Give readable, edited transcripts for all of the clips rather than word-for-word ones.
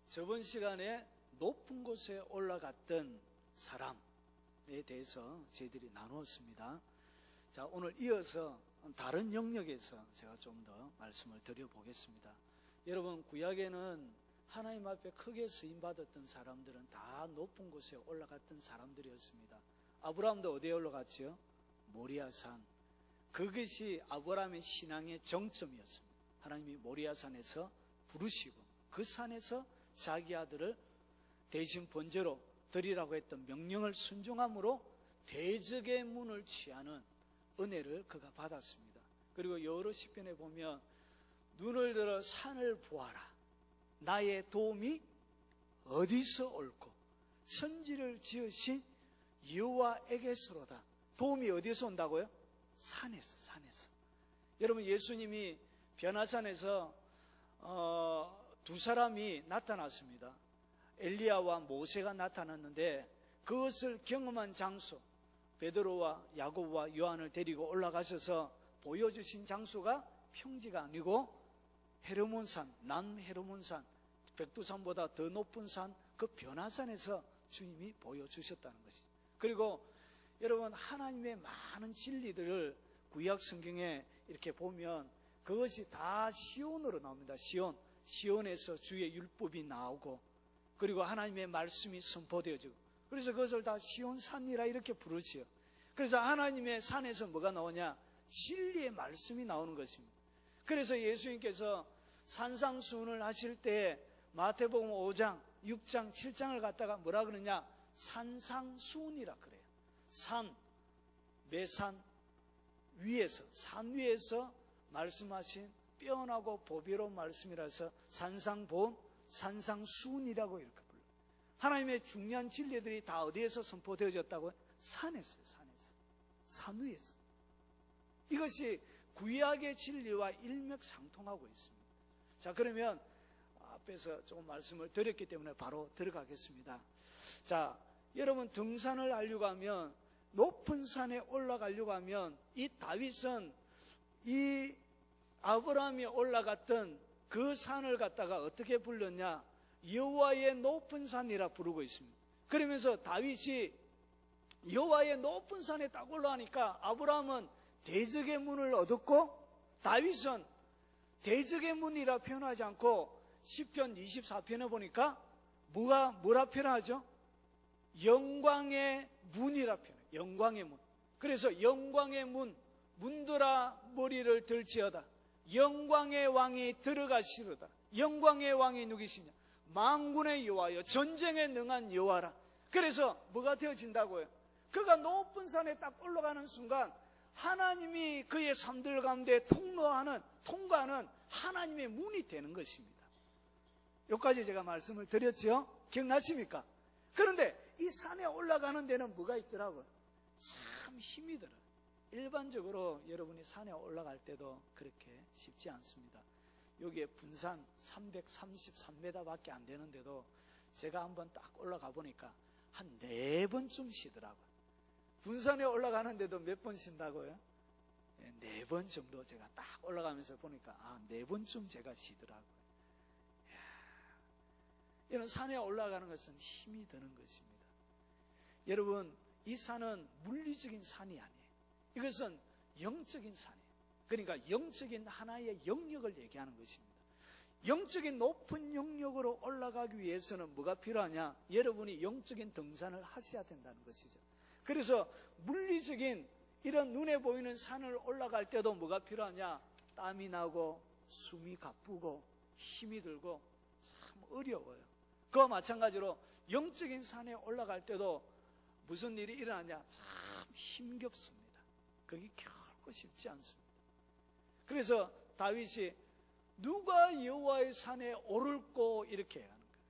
저번 시간에 높은 곳에 올라갔던 사람에 대해서 저희들이 나누었습니다. 자, 오늘 이어서 다른 영역에서 제가 좀 더 말씀을 드려보겠습니다. 여러분, 구약에는 하나님 앞에 크게 쓰임받았던 사람들은 다 높은 곳에 올라갔던 사람들이었습니다. 아브라함도 어디에 올라갔지요? 모리아산. 그것이 아브라함의 신앙의 정점이었습니다. 하나님이 모리아산에서 부르시고 그 산에서 자기 아들을 대신 번제로 드리라고 했던 명령을 순종함으로 대적의 문을 취하는 은혜를 그가 받았습니다. 그리고 여러 시편에 보면 눈을 들어 산을 보아라. 나의 도움이 어디서 올고 천지를 지으신 여호와에게서로다. 도움이 어디서 온다고요? 산에서. 여러분, 예수님이 변화산에서 두 사람이 나타났습니다. 엘리야와 모세가 나타났는데 그것을 경험한 장소, 베드로와 야고보와 요한을 데리고 올라가셔서 보여주신 장소가 평지가 아니고 헤르몬산, 남헤르몬산, 백두산보다 더 높은 산, 그 변화산에서 주님이 보여주셨다는 것이죠. 그리고 여러분, 하나님의 많은 진리들을 구약 성경에 이렇게 보면 그것이 다 시온으로 나옵니다. 시온에서 주의 율법이 나오고, 그리고 하나님의 말씀이 선포되어지고, 그래서 그것을 다 시온산이라 이렇게 부르지요. 그래서 하나님의 산에서 뭐가 나오냐? 진리의 말씀이 나오는 것입니다. 그래서 예수님께서 산상수훈을 하실 때 마태복음 5장, 6장, 7장을 갖다가 뭐라 그러냐? 산상수훈이라 그래요. 매산 위에서, 산 위에서 말씀하신 뼈나고 보배로운 말씀이라서 산상본, 산상수훈이라고 이렇게 불러요. 하나님의 중요한 진리들이 다 어디에서 선포되어졌다고요? 산에서요. 산 위에서. 이것이 구약의 진리와 일맥상통하고 있습니다. 자, 그러면 앞에서 조금 말씀을 드렸기 때문에 바로 들어가겠습니다. 자, 여러분, 등산을 하려고 하면, 높은 산에 올라가려고 하면 이 다윗은 이 아브라함이 올라갔던 그 산을 갖다가 어떻게 불렀냐? 여호와의 높은 산이라 부르고 있습니다. 그러면서 다윗이 여호와의 높은 산에 딱 올라가니까 아브라함은 대적의 문을 얻었고, 다윗은 대적의 문이라 표현하지 않고 시편 24편에 보니까 뭐라 표현하죠? 영광의 문이라 표현해요. 영광의 문. 그래서 영광의 문, 문들아 머리를 들지어다. 영광의 왕이 들어가시로다. 영광의 왕이 누구시냐? 만군의 여호와여, 전쟁에 능한 여호와라. 그래서 뭐가 되어진다고요? 그가 높은 산에 딱 올라가는 순간 하나님이 그의 삶들 가운데 통과하는 하나님의 문이 되는 것입니다. 여기까지 제가 말씀을 드렸죠? 기억나십니까? 그런데 이 산에 올라가는 데는 뭐가 있더라고요? 참 힘이 들어요. 일반적으로 여러분이 산에 올라갈 때도 그렇게 쉽지 않습니다. 여기에 분산 333m 밖에 안 되는데도 제가 한번 딱 올라가 보니까 한 4번쯤 쉬더라고요. 분산에 올라가는데도 몇 번 쉰다고요? 4번 정도 제가 딱 올라가면서 보니까 4번쯤 제가 쉬더라고요. 이런 산에 올라가는 것은 힘이 드는 것입니다. 여러분, 이 산은 물리적인 산이 아니에요. 이것은 영적인 산이에요. 그러니까 영적인 하나의 영역을 얘기하는 것입니다. 영적인 높은 영역으로 올라가기 위해서는 뭐가 필요하냐? 여러분이 영적인 등산을 하셔야 된다는 것이죠. 그래서 물리적인 이런 눈에 보이는 산을 올라갈 때도 뭐가 필요하냐? 땀이 나고 숨이 가쁘고 힘이 들고 참 어려워요. 그와 마찬가지로 영적인 산에 올라갈 때도 무슨 일이 일어나냐? 참 힘겹습니다. 그게 결코 쉽지 않습니다. 그래서 다윗이 누가 여호와의 산에 오를꼬 이렇게 하는 거예요.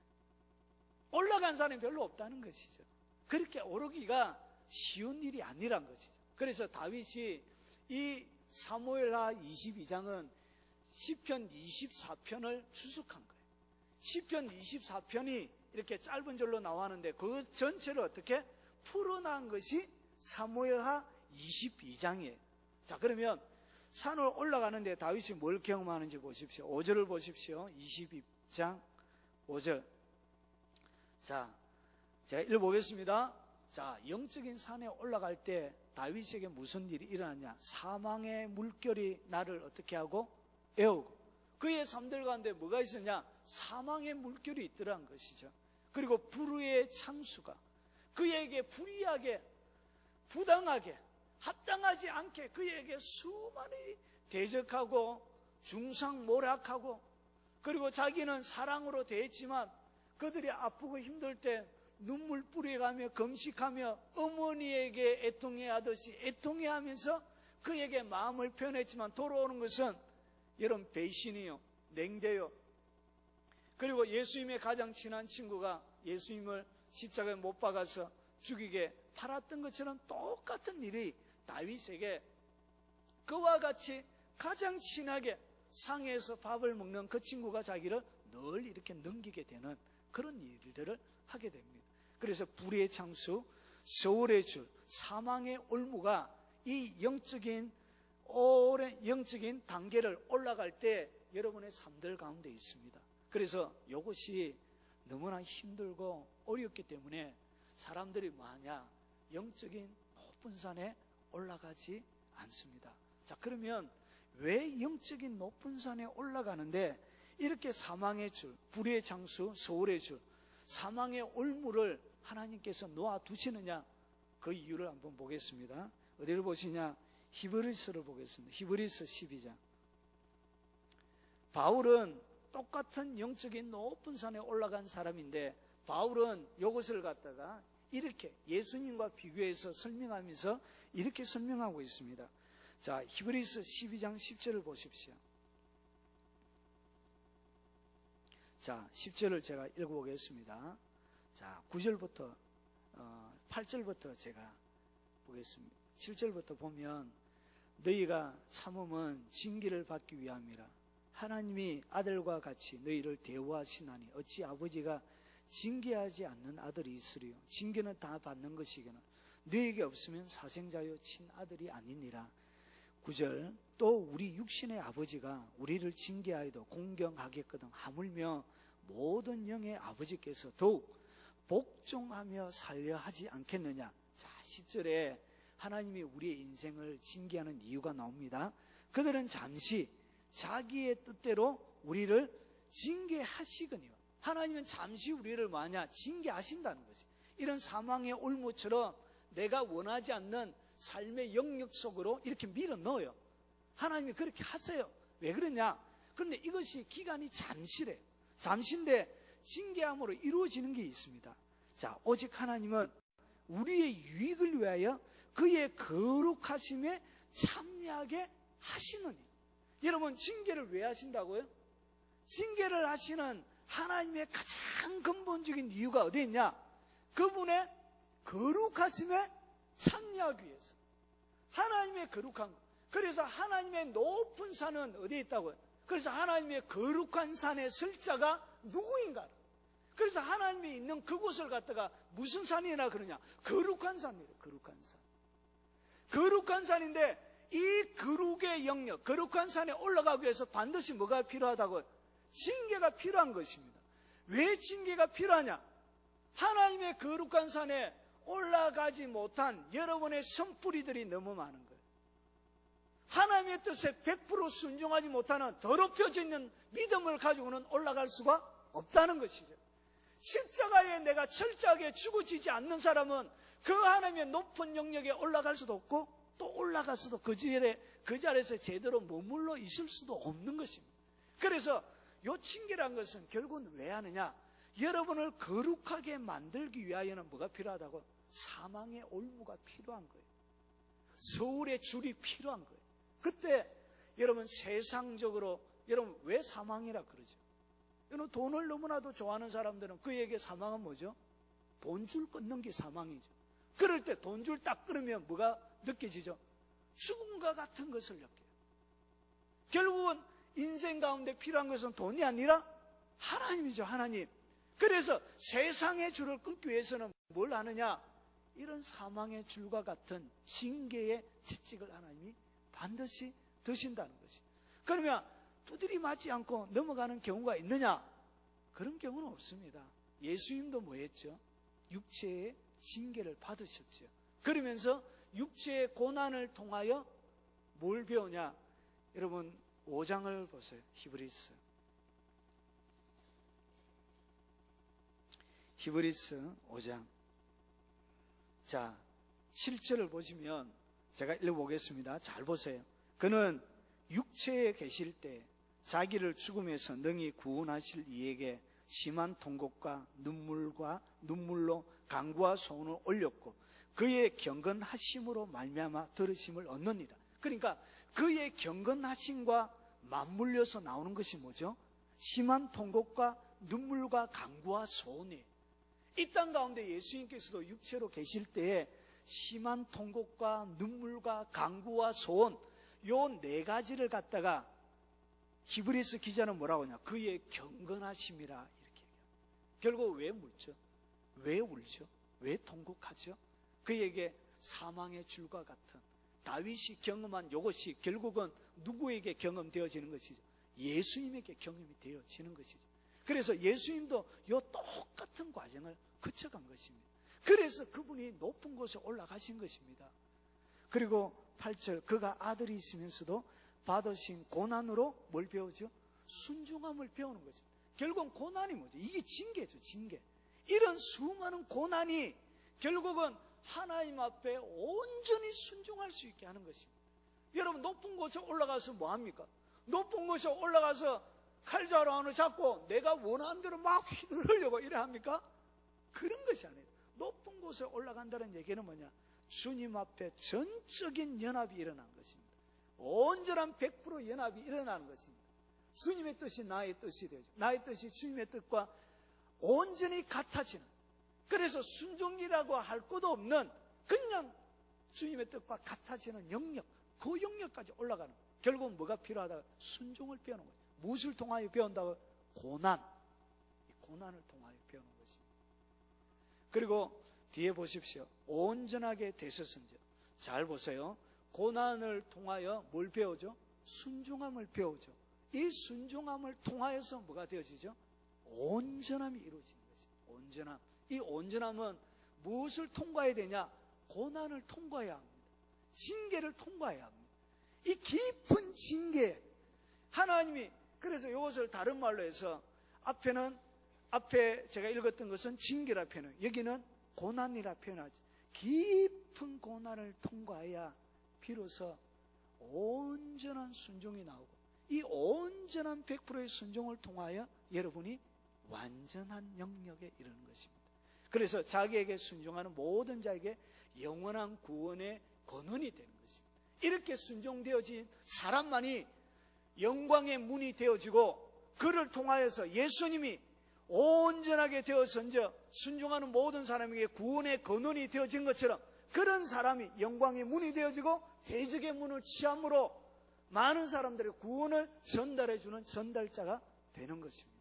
올라간 산이 별로 없다는 것이죠. 그렇게 오르기가 쉬운 일이 아니란 것이죠. 그래서 다윗이 이 사무엘하 22장은 시편 24편을 추측한 거예요. 시편 24편이 이렇게 짧은 절로 나왔는데 그 전체를 어떻게 풀어난 것이 사무엘하 22장이에요. 자, 그러면 산을 올라가는데 다윗이 뭘 경험하는지 보십시오. 5절을 보십시오. 22장 5절. 자, 제가 읽어보겠습니다. 자, 영적인 산에 올라갈 때 다윗에게 무슨 일이 일어났냐? 사망의 물결이 나를 어떻게 하고? 애우고. 그의 삶들 가운데 뭐가 있었냐? 사망의 물결이 있더란 것이죠. 그리고 불의의 창수가 그에게 불이하게, 부당하게, 합당하지 않게 그에게 수많이 대적하고 중상모략하고, 그리고 자기는 사랑으로 대했지만 그들이 아프고 힘들 때 눈물 뿌려가며 금식하며 어머니에게 애통해하듯이 애통해하면서 그에게 마음을 표현했지만 돌아오는 것은 여러분 배신이요, 냉대요. 그리고 예수님의 가장 친한 친구가 예수님을 십자가에 못 박아서 죽이게 팔았던 것처럼 똑같은 일이 다윗에게, 그와 같이 가장 친하게 상에서 밥을 먹는 그 친구가 자기를 늘 이렇게 넘기게 되는 그런 일들을 하게 됩니다. 그래서 불의의 창수, 세월의 줄, 사망의 올무가 이 영적인 단계를 올라갈 때 여러분의 삶들 가운데 있습니다. 그래서 이것이 너무나 힘들고 어렵기 때문에 사람들이 뭐하냐? 영적인 높은 산에 올라가지 않습니다. 자, 그러면 왜 영적인 높은 산에 올라가는데 이렇게 사망의 줄, 불의의 창수, 세월의 줄, 사망의 올무를 하나님께서 놓아두시느냐? 그 이유를 한번 보겠습니다. 어디를 보시냐? 히브리서를 보겠습니다. 히브리서 12장. 바울은 똑같은 영적인 높은 산에 올라간 사람인데 바울은 이것을 갖다가 이렇게 예수님과 비교해서 설명하면서 이렇게 설명하고 있습니다. 자, 히브리서 12장 10절을 보십시오. 자, 10절을 제가 읽어보겠습니다. 자, 9절부터 8절부터 제가 보겠습니다. 7절부터 보면 너희가 참음은 징계를 받기 위함이라. 하나님이 아들과 같이 너희를 대우하시나니 어찌 아버지가 징계하지 않는 아들이 있으리요. 징계는 다 받는 것이거늘 너희에게 없으면 사생자요 친아들이 아니니라. 9절 또 우리 육신의 아버지가 우리를 징계하여도 공경하겠거든 하물며 모든 영의 아버지께서 더욱 복종하며 살려 하지 않겠느냐. 자, 10절에 하나님이 우리의 인생을 징계하는 이유가 나옵니다. 그들은 잠시 자기의 뜻대로 우리를 징계하시거니와. 하나님은 잠시 우리를 뭐하냐? 징계하신다는 것이. 이런 사망의 올무처럼 내가 원하지 않는 삶의 영역 속으로 이렇게 밀어 넣어요. 하나님이 그렇게 하세요. 왜 그러냐? 그런데 이것이 기간이 잠시래요. 잠시인데 징계함으로 이루어지는 게 있습니다. 자, 오직 하나님은 우리의 유익을 위하여 그의 거룩하심에 참여하게 하시느니. 여러분, 징계를 왜 하신다고요? 징계를 하시는 하나님의 가장 근본적인 이유가 어디 있냐? 그분의 거룩하심에 참여하기 위해서. 하나님의 거룩한 것. 그래서 하나님의 높은 산은 어디에 있다고요? 그래서 하나님의 거룩한 산에 설 자가 누구인가? 그래서 하나님이 있는 그곳을 갖다가 무슨 산이나 그러냐? 거룩한 산이에요. 거룩한 산. 거룩한 산인데 이 거룩의 영역, 거룩한 산에 올라가기 위해서 반드시 뭐가 필요하다고요? 징계가 필요한 것입니다. 왜 징계가 필요하냐? 하나님의 거룩한 산에 올라가지 못한 여러분의 선뿌리들이 너무 많은 거예요. 하나님의 뜻에 100% 순종하지 못하는 더럽혀져 있는 믿음을 가지고는 올라갈 수가 없다는 것이죠. 십자가에 내가 철저하게 죽어지지 않는 사람은 그 하나님의 높은 영역에 올라갈 수도 없고 또 올라가서도 그 자리에서 제대로 머물러 있을 수도 없는 것입니다. 그래서 이 징계란 것은 결국은 왜 하느냐? 여러분을 거룩하게 만들기 위하여는 뭐가 필요하다고? 사망의 올무가 필요한 거예요. 서울의 줄이 필요한 거예요. 그때 여러분 세상적으로 여러분 왜 사망이라 그러죠? 여러분 돈을 너무나도 좋아하는 사람들은 그에게 사망은 뭐죠? 돈줄 끊는 게 사망이죠. 그럴 때 돈줄 딱 끊으면 뭐가 느껴지죠? 죽음과 같은 것을 느껴요. 결국은 인생 가운데 필요한 것은 돈이 아니라 하나님이죠. 하나님. 그래서 세상의 줄을 끊기 위해서는 뭘 하느냐? 이런 사망의 줄과 같은 징계의 채찍을 하나님이 반드시 드신다는 것이. 그러면 두드리 맞지 않고 넘어가는 경우가 있느냐? 그런 경우는 없습니다. 예수님도 뭐 했죠? 육체의 징계를 받으셨죠. 그러면서 육체의 고난을 통하여 뭘 배우냐? 여러분 5장을 보세요. 히브리서 5장. 자, 7절을 보시면 제가 읽어보겠습니다. 잘 보세요. 그는 육체에 계실 때 자기를 죽음에서 능히 구원하실 이에게 심한 통곡과 눈물로 간구와 소원을 올렸고 그의 경건하심으로 말미암아 들으심을 얻느니라. 그러니까 그의 경건하심과 맞물려서 나오는 것이 뭐죠? 심한 통곡과 눈물과 간구와 소원이에요. 이 땅 가운데 예수님께서도 육체로 계실 때에 심한 통곡과 눈물과 간구와 소원, 요 네 가지를 갖다가 히브리서 기자는 뭐라고 하냐? 그의 경건하심이라 이렇게 얘기해요. 결국 왜 울죠? 왜 울죠? 왜 통곡하죠? 그에게 사망의 줄과 같은 다윗이 경험한 이것이 결국은 누구에게 경험되어지는 것이죠? 예수님에게 경험이 되어지는 것이죠. 그래서 예수님도 이 똑같은 과정을 거쳐간 것입니다. 그래서 그분이 높은 곳에 올라가신 것입니다. 그리고 8절, 그가 아들이 있으면서도 받으신 고난으로 뭘 배우죠? 순종함을 배우는 거죠. 결국은 고난이 뭐죠? 이게 징계죠, 징계. 이런 수많은 고난이 결국은 하나님 앞에 온전히 순종할 수 있게 하는 것입니다. 여러분 높은 곳에 올라가서 뭐합니까? 높은 곳에 올라가서 칼자루 하나 잡고 내가 원하는 대로 막 휘두르려고 이래 합니까? 그런 것이 아니에요. 높은 곳에 올라간다는 얘기는 뭐냐? 주님 앞에 전적인 연합이 일어난 것입니다. 온전한 100% 연합이 일어나는 것입니다. 주님의 뜻이 나의 뜻이 되죠. 나의 뜻이 주님의 뜻과 온전히 같아지는, 그래서 순종이라고 할 것도 없는 그냥 주님의 뜻과 같아지는 영역, 그 영역까지 올라가는, 결국은 뭐가 필요하다? 순종을 배우는 거예요. 무엇을 통하여 배운다고? 고난. 이 고난을 통하여 배우는 것입니다. 그리고 뒤에 보십시오. 온전하게 되셨은지. 잘 보세요. 고난을 통하여 뭘 배우죠? 순종함을 배우죠. 이 순종함을 통하여서 뭐가 되어지죠? 온전함이 이루어지는 것입니다. 온전함. 이 온전함은 무엇을 통과해야 되냐? 고난을 통과해야 합니다. 징계를 통과해야 합니다. 이 깊은 징계, 하나님이 그래서 이것을 다른 말로 해서 앞에 제가 읽었던 것은 징계라 표현해요. 여기는 고난이라 표현하죠. 깊은 고난을 통과해야 비로소 온전한 순종이 나오고, 이 온전한 100%의 순종을 통하여 여러분이 완전한 영역에 이르는 것입니다. 그래서 자기에게 순종하는 모든 자에게 영원한 구원의 권한이 되는 것입니다. 이렇게 순종되어진 사람만이 영광의 문이 되어지고, 그를 통하여서 예수님이 온전하게 되어서 이제 순종하는 모든 사람에게 구원의 권한이 되어진 것처럼, 그런 사람이 영광의 문이 되어지고 대적의 문을 취함으로 많은 사람들의 구원을 전달해주는 전달자가 되는 것입니다.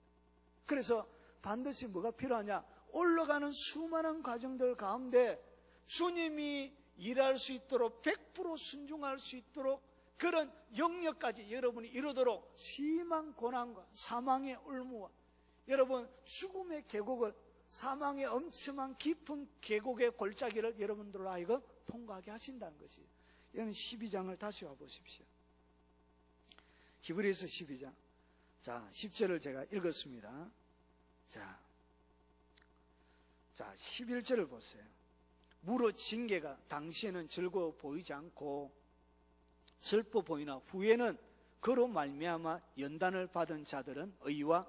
그래서 반드시 뭐가 필요하냐? 올라가는 수많은 과정들 가운데 주님이 일할 수 있도록 100% 순종할 수 있도록 그런 영역까지 여러분이 이루도록 심한 고난과 사망의 올무와 여러분 죽음의 계곡을, 사망의 엄청난 깊은 계곡의 골짜기를 여러분들로 하여금 통과하게 하신다는 것이에요. 이건 12장을 다시 와보십시오. 히브리서 12장. 자, 10절을 제가 읽었습니다. 자, 11절을 보세요. 무릇 징계가 당시에는 즐거워 보이지 않고 슬퍼 보이나 후에는 그로 말미암아 연단을 받은 자들은 의와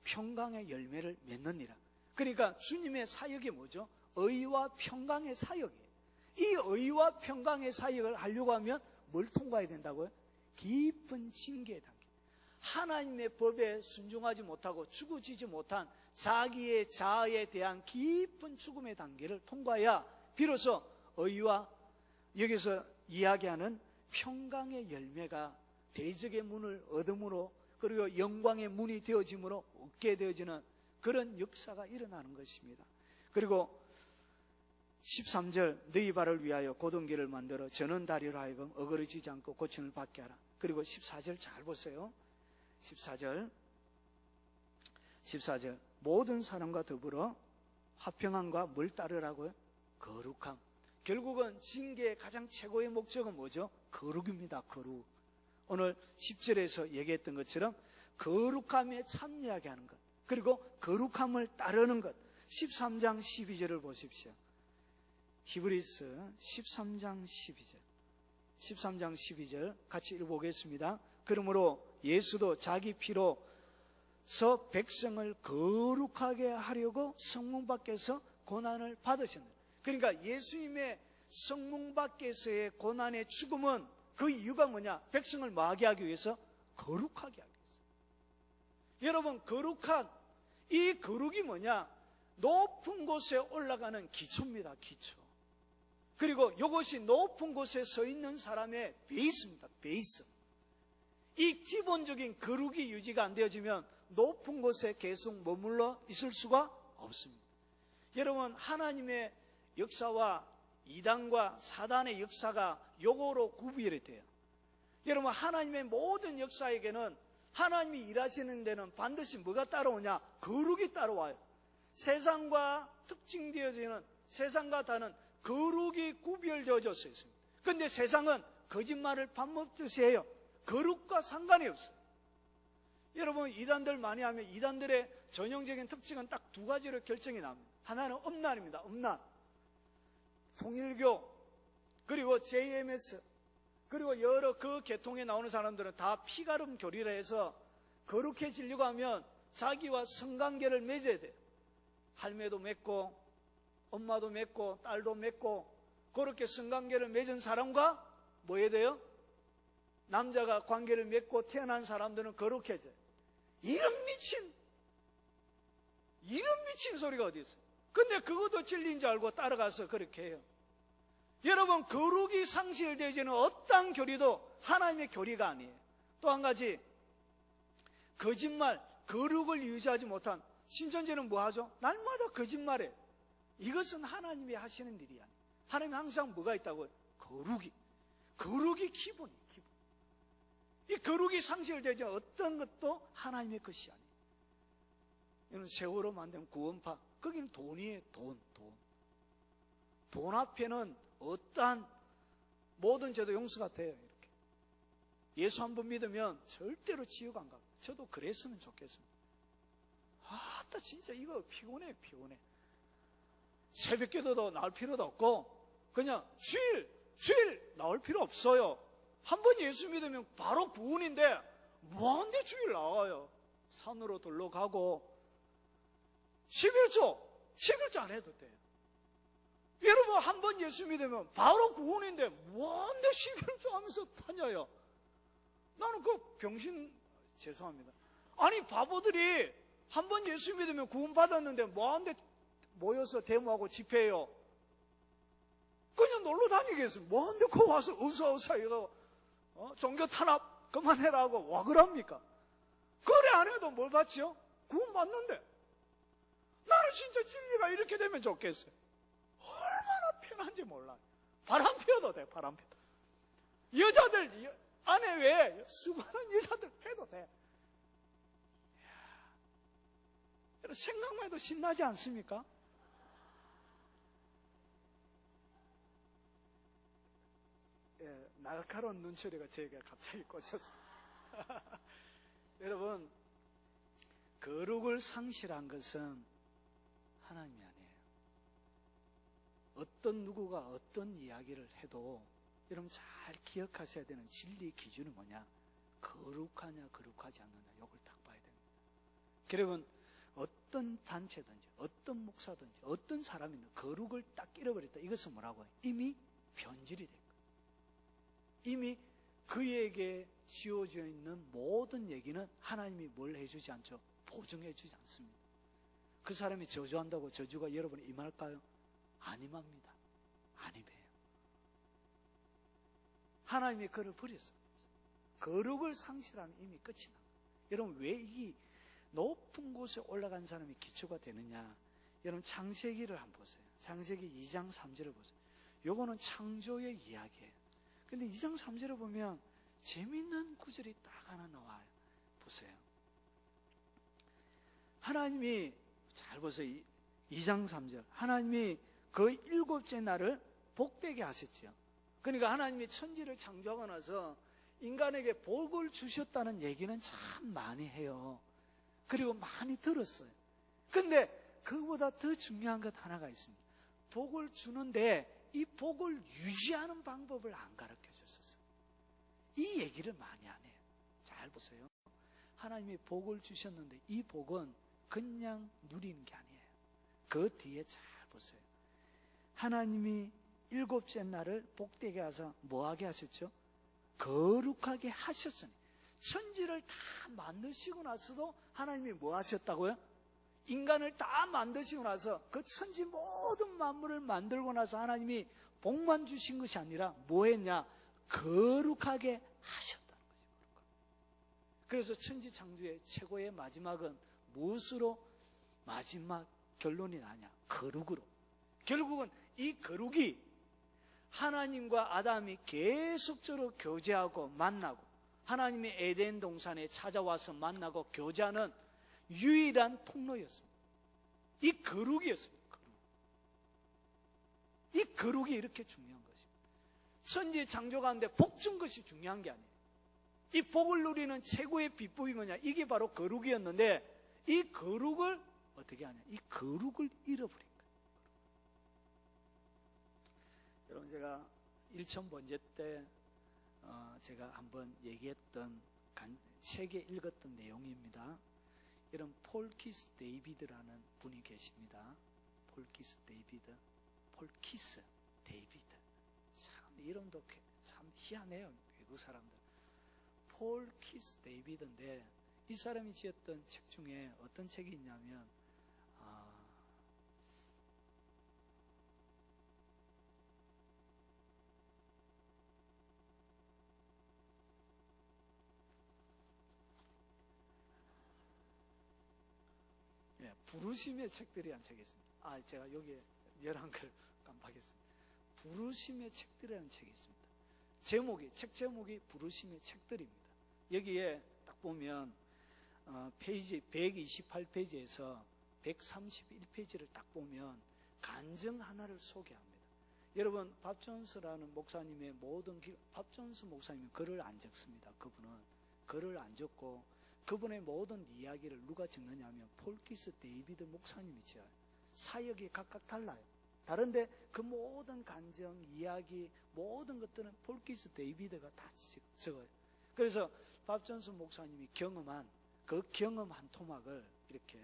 평강의 열매를 맺느니라. 그러니까 주님의 사역이 뭐죠? 의와 평강의 사역이에요. 이 의와 평강의 사역을 하려고 하면 뭘 통과해야 된다고요? 깊은 징계의 단계. 하나님의 법에 순종하지 못하고 죽어지지 못한 자기의 자아에 대한 깊은 죽음의 단계를 통과해야 비로소 의와 여기서 이야기하는 평강의 열매가 대적의 문을 얻음으로, 그리고 영광의 문이 되어짐으로 얻게 되어지는 그런 역사가 일어나는 것입니다. 그리고 13절, 너희 발을 위하여 곧은 길을 만들어 저는 다리로 하여금 어그러지지 않고 고침을 받게 하라. 그리고 14절 잘 보세요. 14절 모든 사람과 더불어 화평함과 뭘 따르라고요? 거룩함. 결국은 징계의 가장 최고의 목적은 뭐죠? 거룩입니다. 거룩. 오늘 10절에서 얘기했던 것처럼 거룩함에 참여하게 하는 것, 그리고 거룩함을 따르는 것. 13장 12절을 보십시오. 히브리서 13장 12절. 13장 12절 같이 읽어보겠습니다. 그러므로 예수도 자기 피로서 백성을 거룩하게 하려고 성문 밖에서 고난을 받으셨다. 그러니까 예수님의 성문 밖에서의 고난의 죽음은 그 이유가 뭐냐? 백성을 뭐하게 하기 위해서? 거룩하게 하기 위해서. 여러분, 거룩한 이 거룩이 뭐냐? 높은 곳에 올라가는 기초입니다. 기초. 그리고 이것이 높은 곳에 서 있는 사람의 베이스입니다. 베이스. 이 기본적인 거룩이 유지가 안 되어지면 높은 곳에 계속 머물러 있을 수가 없습니다. 여러분, 하나님의 역사와 이단과 사단의 역사가 요거로 구별이 돼요. 여러분, 하나님의 모든 역사에게는, 하나님이 일하시는 데는 반드시 뭐가 따라오냐? 거룩이 따라와요. 세상과 특징되어지는, 세상과 다른 거룩이 구별되어져 있습니다. 그런데 세상은 거짓말을 밥 먹듯이 해요. 거룩과 상관이 없어요. 여러분, 이단들 많이 하면 이단들의 전형적인 특징은 딱 두 가지로 결정이 납니다. 하나는 음란입니다. 음란. 통일교, 그리고 JMS, 그리고 여러 그 계통에 나오는 사람들은 다 피가름 교리라 해서 거룩해지려고 하면 자기와 성관계를 맺어야 돼요. 할매도 맺고 엄마도 맺고 딸도 맺고 그렇게 성관계를 맺은 사람과 뭐 해야 돼요? 남자가 관계를 맺고 태어난 사람들은 거룩해져요. 이런 미친 소리가 어디 있어요? 근데 그것도 진리인 줄 알고 따라가서 그렇게 해요. 여러분, 거룩이 상실되어지는 어떠한 교리도 하나님의 교리가 아니에요. 또 한 가지, 거짓말, 거룩을 유지하지 못한 신천지는 뭐 하죠? 날마다 거짓말해요. 이것은 하나님이 하시는 일이 아니에요. 하나님이 항상 뭐가 있다고요? 거룩이 기본이에요. 기본. 이 거룩이 상실되지 어떤 것도 하나님의 것이 아니에요. 이런 세월호 만든 구원파, 거기는 돈이에요. 돈 앞에는 어떠한 모든 죄도 용서가 돼요. 이렇게 예수 한 번 믿으면 절대로 지옥 안 가요. 저도 그랬으면 좋겠습니다. 나 진짜 이거 피곤해. 새벽기도도 나올 필요도 없고 그냥 주일 나올 필요 없어요. 한 번 예수 믿으면 바로 구원인데 뭐한데 주일 나와요. 산으로 들러 가고 11조 안 해도 돼요. 여러분, 한 번 예수 믿으면 바로 구원인데 뭔데 11조 하면서 다녀요. 나는 그 병신, 죄송합니다. 아니, 바보들이 한 번 예수 믿으면 구원 받았는데 뭐한데 모여서 데모하고 집회해요. 그냥 놀러 다니겠어요. 뭐한데 거 와서 어서 이거 종교 탄압 그만해라고 와 그럽니까? 그래 안 해도 뭘 받죠? 구원 받는데. 나는 진짜 진리가 이렇게 되면 좋겠어요. 얼마나 편한지 몰라요. 바람 피워도 돼. 바람 피워도. 여자들 안에 왜 수많은 여자들 해도 돼. 여러분, 생각만 해도 신나지 않습니까? 날카로운 눈초리가 제가 갑자기 꽂혔습니다. 여러분, 거룩을 상실한 것은 하나님이 아니에요. 어떤 누구가 어떤 이야기를 해도 여러분 잘 기억하셔야 되는 진리 기준은 뭐냐? 거룩하냐 거룩하지 않느냐, 이걸 딱 봐야 됩니다. 여러분, 어떤 단체든지 어떤 목사든지 어떤 사람이든 거룩을 딱 잃어버렸다, 이것은 뭐라고 해요? 이미 변질이 된 거예요. 이미 그에게 지어져 있는 모든 얘기는 하나님이 뭘 해주지 않죠? 보증해주지 않습니다. 그 사람이 저주한다고 저주가 여러분이 임할까요? 안 임합니다. 안 임해요. 하나님이 그를 버렸습니다. 거룩을 상실하면 이미 끝이 납니다. 여러분, 왜 이 높은 곳에 올라간 사람이 기초가 되느냐? 여러분, 창세기를 한번 보세요. 창세기 2장 3절을 보세요. 요거는 창조의 이야기예요. 근데 2장 3절을 보면 재밌는 구절이 딱 하나 나와요. 보세요. 하나님이 잘 보세요. 2장 3절. 하나님이 그 일곱째 날을 복되게 하셨죠. 그러니까 하나님이 천지를 창조하고 나서 인간에게 복을 주셨다는 얘기는 참 많이 해요. 그리고 많이 들었어요. 근데 그보다 더 중요한 것 하나가 있습니다. 복을 주는데 이 복을 유지하는 방법을 안 가르쳐 줬었어요. 이 얘기를 많이 안 해요. 잘 보세요. 하나님이 복을 주셨는데 이 복은 그냥 누리는 게 아니에요. 그 뒤에 잘 보세요. 하나님이 일곱째 날을 복되게 하사 뭐하게 하셨죠? 거룩하게 하셨으니. 천지를 다 만드시고 나서도 하나님이 뭐 하셨다고요? 인간을 다 만드시고 나서 그 천지 모든 만물을 만들고 나서 하나님이 복만 주신 것이 아니라 뭐 했냐? 거룩하게 하셨다는 거죠. 그래서 천지 창조의 최고의 마지막은 무엇으로 마지막 결론이 나냐? 거룩으로. 결국은 이 거룩이 하나님과 아담이 계속적으로 교제하고 만나고 하나님이 에덴 동산에 찾아와서 만나고 교제하는 유일한 통로였습니다. 이 거룩이었습니다. 거룩. 이 거룩이 이렇게 중요한 것입니다. 천지 창조 가운데 복 준 것이 중요한 게 아니에요. 이 복을 누리는 최고의 비법이 뭐냐? 이게 바로 거룩이었는데 이 거룩을 어떻게 하냐? 이 거룩을 잃어버린 거예요. 여러분, 제가 1000번째 때 제가 한번 얘기했던 책에 읽었던 내용입니다. 이런 폴키스 데이비드라는 분이 계십니다. 폴키스 데이비드. 참 이름도 참 희한해요. 외국 사람들. 폴키스 데이비드인데 이 사람이 지었던 책 중에 어떤 책이 있냐면 부르심의 책들이라는 책이 있습니다. 제가 여기에 11글 깜빡했습니다. 부르심의 책들이라는 책이 있습니다. 책 제목이 부르심의 책들입니다. 여기에 딱 보면 페이지 128페이지에서 131페이지를 딱 보면 간증 하나를 소개합니다. 여러분, 밥존스라는 목사님의 밥존스 목사님은 글을 안 적습니다. 그분은 글을 안 적고 그분의 모든 이야기를 누가 적느냐면 폴키스 데이비드 목사님이죠. 사역이 각각 달라요. 다른데 그 모든 간증, 이야기, 모든 것들은 폴키스 데이비드가 다 적어요. 그래서 밥존스 목사님이 경험한 그 경험 한 토막을 이렇게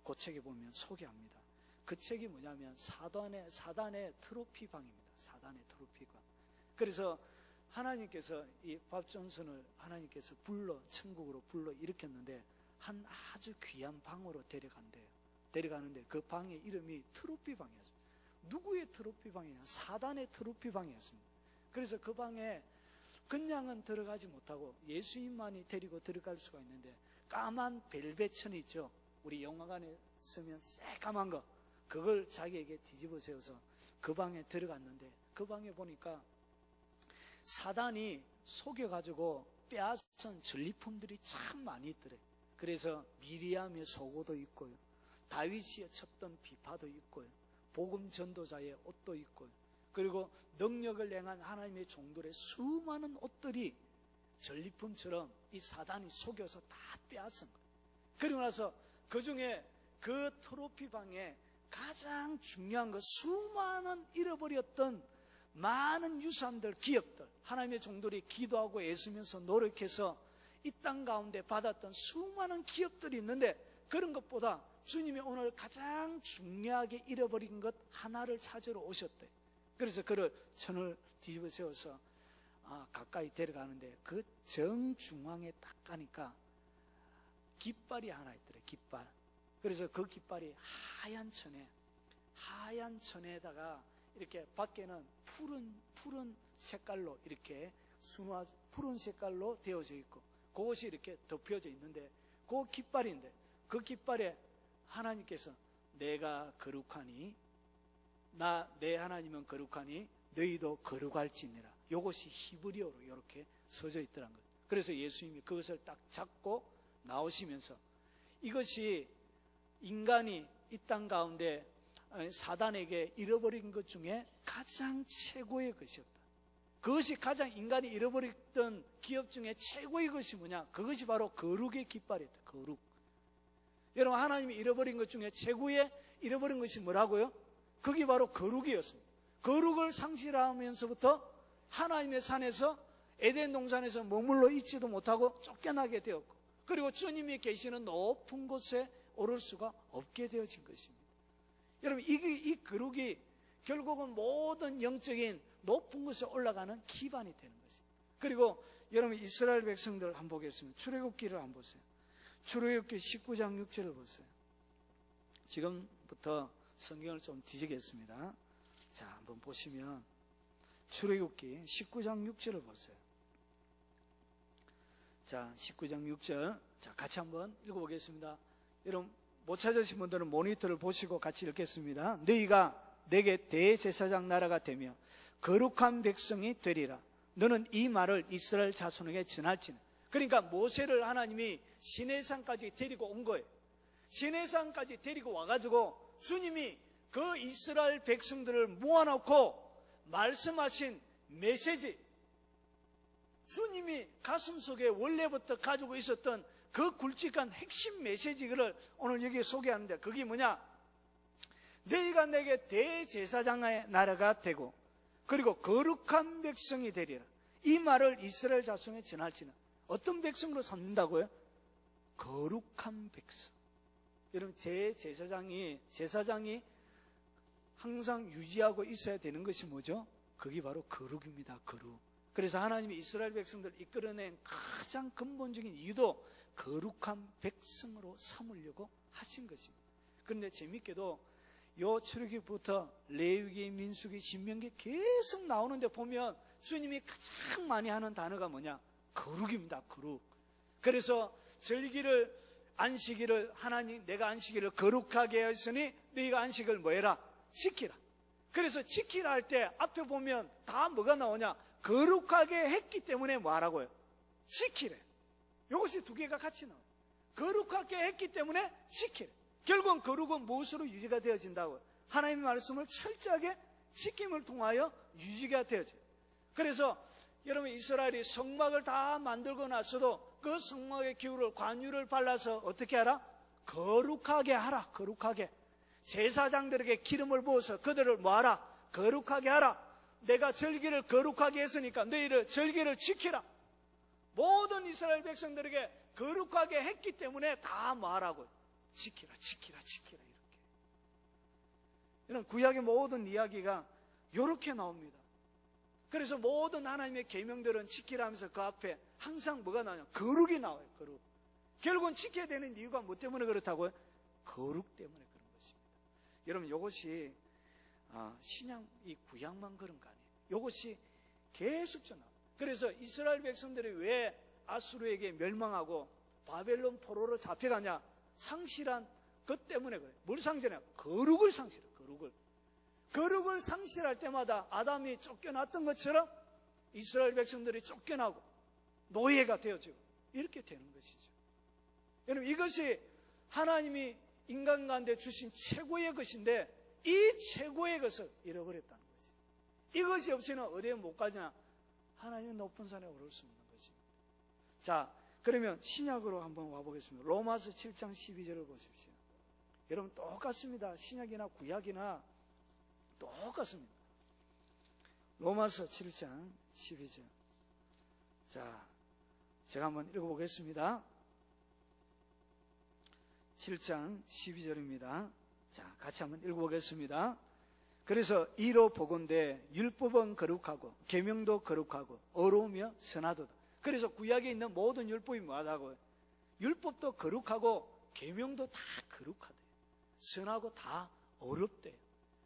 그 책에 보면 소개합니다. 그 책이 뭐냐면 사단의 트로피방입니다. 사단의 트로피방. 그래서 하나님께서 이 밥존슨을 하나님께서 천국으로 불러 일으켰는데 한 아주 귀한 방으로 데려가는데 그 방의 이름이 트로피방이었습니다. 누구의 트로피방이냐? 사단의 트로피방이었습니다. 그래서 그 방에 그냥은 들어가지 못하고 예수님만이 데리고 들어갈 수가 있는데 까만 벨벳 천이 있죠. 우리 영화관에 쓰면 새까만 거, 그걸 자기에게 뒤집어 세워서 그 방에 들어갔는데 그 방에 보니까 사단이 속여가지고 빼앗은 전리품들이 참 많이 있더래. 그래서 미리암의 속옷도 있고요, 다윗이 쳤던 비파도 있고요, 복음 전도자의 옷도 있고요, 그리고 능력을 행한 하나님의 종들의 수많은 옷들이 전리품처럼 이 사단이 속여서 다 빼앗은 거예요. 그리고 나서 그 중에 그 트로피방에 가장 중요한 것, 수많은 잃어버렸던 많은 유산들, 기업들, 하나님의 종들이 기도하고 애쓰면서 노력해서 이 땅 가운데 받았던 수많은 기업들이 있는데 그런 것보다 주님이 오늘 가장 중요하게 잃어버린 것 하나를 찾으러 오셨대. 그래서 그를 천을 뒤집어 세워서 가까이 데려가는데 그 정중앙에 딱 가니까 깃발이 하나 있더래. 깃발. 그래서 그 깃발이 하얀 천에다가 이렇게 밖에는 푸른 색깔로 이렇게 푸른 색깔로 되어져 있고 그것이 이렇게 덮여져 있는데 그 깃발인데 그 깃발에 하나님께서 내가 거룩하니 내 하나님은 거룩하니 너희도 거룩할지니라. 이것이 히브리어로 이렇게 써져 있더란 거예요. 그래서 예수님이 그것을 딱 잡고 나오시면서 이것이 인간이 이 땅 가운데 사단에게 잃어버린 것 중에 가장 최고의 것이었다. 그것이 가장 인간이 잃어버렸던 기업 중에 최고의 것이 뭐냐? 그것이 바로 거룩의 깃발이었다. 거룩. 여러분, 하나님이 잃어버린 것 중에 최고의 잃어버린 것이 뭐라고요? 그게 바로 거룩이었습니다. 거룩을 상실하면서부터 하나님의 산에서 에덴 동산에서 머물러 있지도 못하고 쫓겨나게 되었고, 그리고 주님이 계시는 높은 곳에 오를 수가 없게 되어진 것입니다. 여러분, 이 거룩이 결국은 모든 영적인 높은 곳에 올라가는 기반이 되는 것입니다. 그리고 여러분, 이스라엘 백성들 한번 보겠습니다. 출애굽기를 한번 보세요. 출애굽기 19장 6절을 보세요. 지금부터 성경을 좀 뒤지겠습니다. 자, 한번 보시면 출애굽기 19장 6절을 보세요. 자, 19장 6절. 자, 같이 한번 읽어보겠습니다. 여러분, 못 찾으신 분들은 모니터를 보시고 같이 읽겠습니다. 너희가 내게 대제사장 나라가 되며 거룩한 백성이 되리라. 너는 이 말을 이스라엘 자손에게 전할지니. 그러니까 모세를 하나님이 시내산까지 데리고 온 거예요. 시내산까지 데리고 와가지고 주님이 그 이스라엘 백성들을 모아놓고 말씀하신 메시지, 주님이 가슴속에 원래부터 가지고 있었던 그 굵직한 핵심 메시지를 오늘 여기 소개하는데, 그게 뭐냐? 너희가 내게 대제사장의 나라가 되고 그리고 거룩한 백성이 되리라. 이 말을 이스라엘 자손에 전할지는. 어떤 백성으로 삼는다고요? 거룩한 백성. 여러분, 제사장이 항상 유지하고 있어야 되는 것이 뭐죠? 그게 바로 거룩입니다. 거룩. 그래서 하나님이 이스라엘 백성들을 이끌어낸 가장 근본적인 이유도 거룩한 백성으로 삼으려고 하신 것입니다. 그런데 재밌게도 요 출애굽부터 레위기, 민수기, 신명기 계속 나오는데 보면 주님이 가장 많이 하는 단어가 뭐냐? 거룩입니다. 거룩. 그래서 안식일을 하나님, 내가 안식일을 거룩하게 했으니 너희가 안식을 뭐 해라? 지키라. 그래서 지키라 할 때 앞에 보면 다 뭐가 나오냐? 거룩하게 했기 때문에 뭐 하라고요? 지키래. 이것이 두 개가 같이 나와요. 거룩하게 했기 때문에 지키래. 결국은 거룩은 무엇으로 유지가 되어진다고요? 하나님의 말씀을 철저하게 지킴을 통하여 유지가 되어져요. 그래서 여러분, 이스라엘이 성막을 다 만들고 나서도 그 성막의 기울을 관유를 발라서 어떻게 하라? 거룩하게 하라. 거룩하게. 제사장들에게 기름을 부어서 그들을 뭐하라? 거룩하게 하라. 내가 절기를 거룩하게 했으니까 너희를 절기를 지키라. 모든 이스라엘 백성들에게 거룩하게 했기 때문에 다 뭐하라고요? 지키라, 지키라, 지키라. 이렇게. 이런 구약의 모든 이야기가 이렇게 나옵니다. 그래서 모든 하나님의 계명들은 지키라 하면서 그 앞에 항상 뭐가 나오냐? 거룩이 나와요. 거룩. 결국은 지켜야 되는 이유가 뭐 때문에 그렇다고요? 거룩 때문에 그런 것입니다. 여러분, 이것이 신약, 이 구약만 그런 거 아니에요. 이것이 계속 전하고. 그래서 이스라엘 백성들이 왜 아수르에게 멸망하고 바벨론 포로로 잡혀가냐? 상실한 것 때문에 그래요. 뭘 상실해요? 거룩을 상실해요. 거룩을 상실할 때마다 아담이 쫓겨났던 것처럼 이스라엘 백성들이 쫓겨나고 노예가 되어지고 이렇게 되는 것이죠. 여러분, 이것이 하나님이 인간 가운데 주신 최고의 것인데 이 최고의 것을 잃어버렸다는 것이죠. 이것이 없이는 어디에 못 가냐? 하나님의 높은 산에 오를 수 없는 것입니다. 자, 그러면 신약으로 한번 와보겠습니다. 로마서 7장 12절을 보십시오. 여러분, 똑같습니다. 신약이나 구약이나 똑같습니다. 로마서 7장 12절. 자, 제가 한번 읽어보겠습니다. 7장 12절입니다. 자, 같이 한번 읽어보겠습니다. 그래서 이로 보건대 율법은 거룩하고 계명도 거룩하고 어루우며 선하도다. 그래서 구약에 있는 모든 율법이 뭐하다고요? 율법도 거룩하고 계명도 다 거룩하대. 선하고 다 어렵대.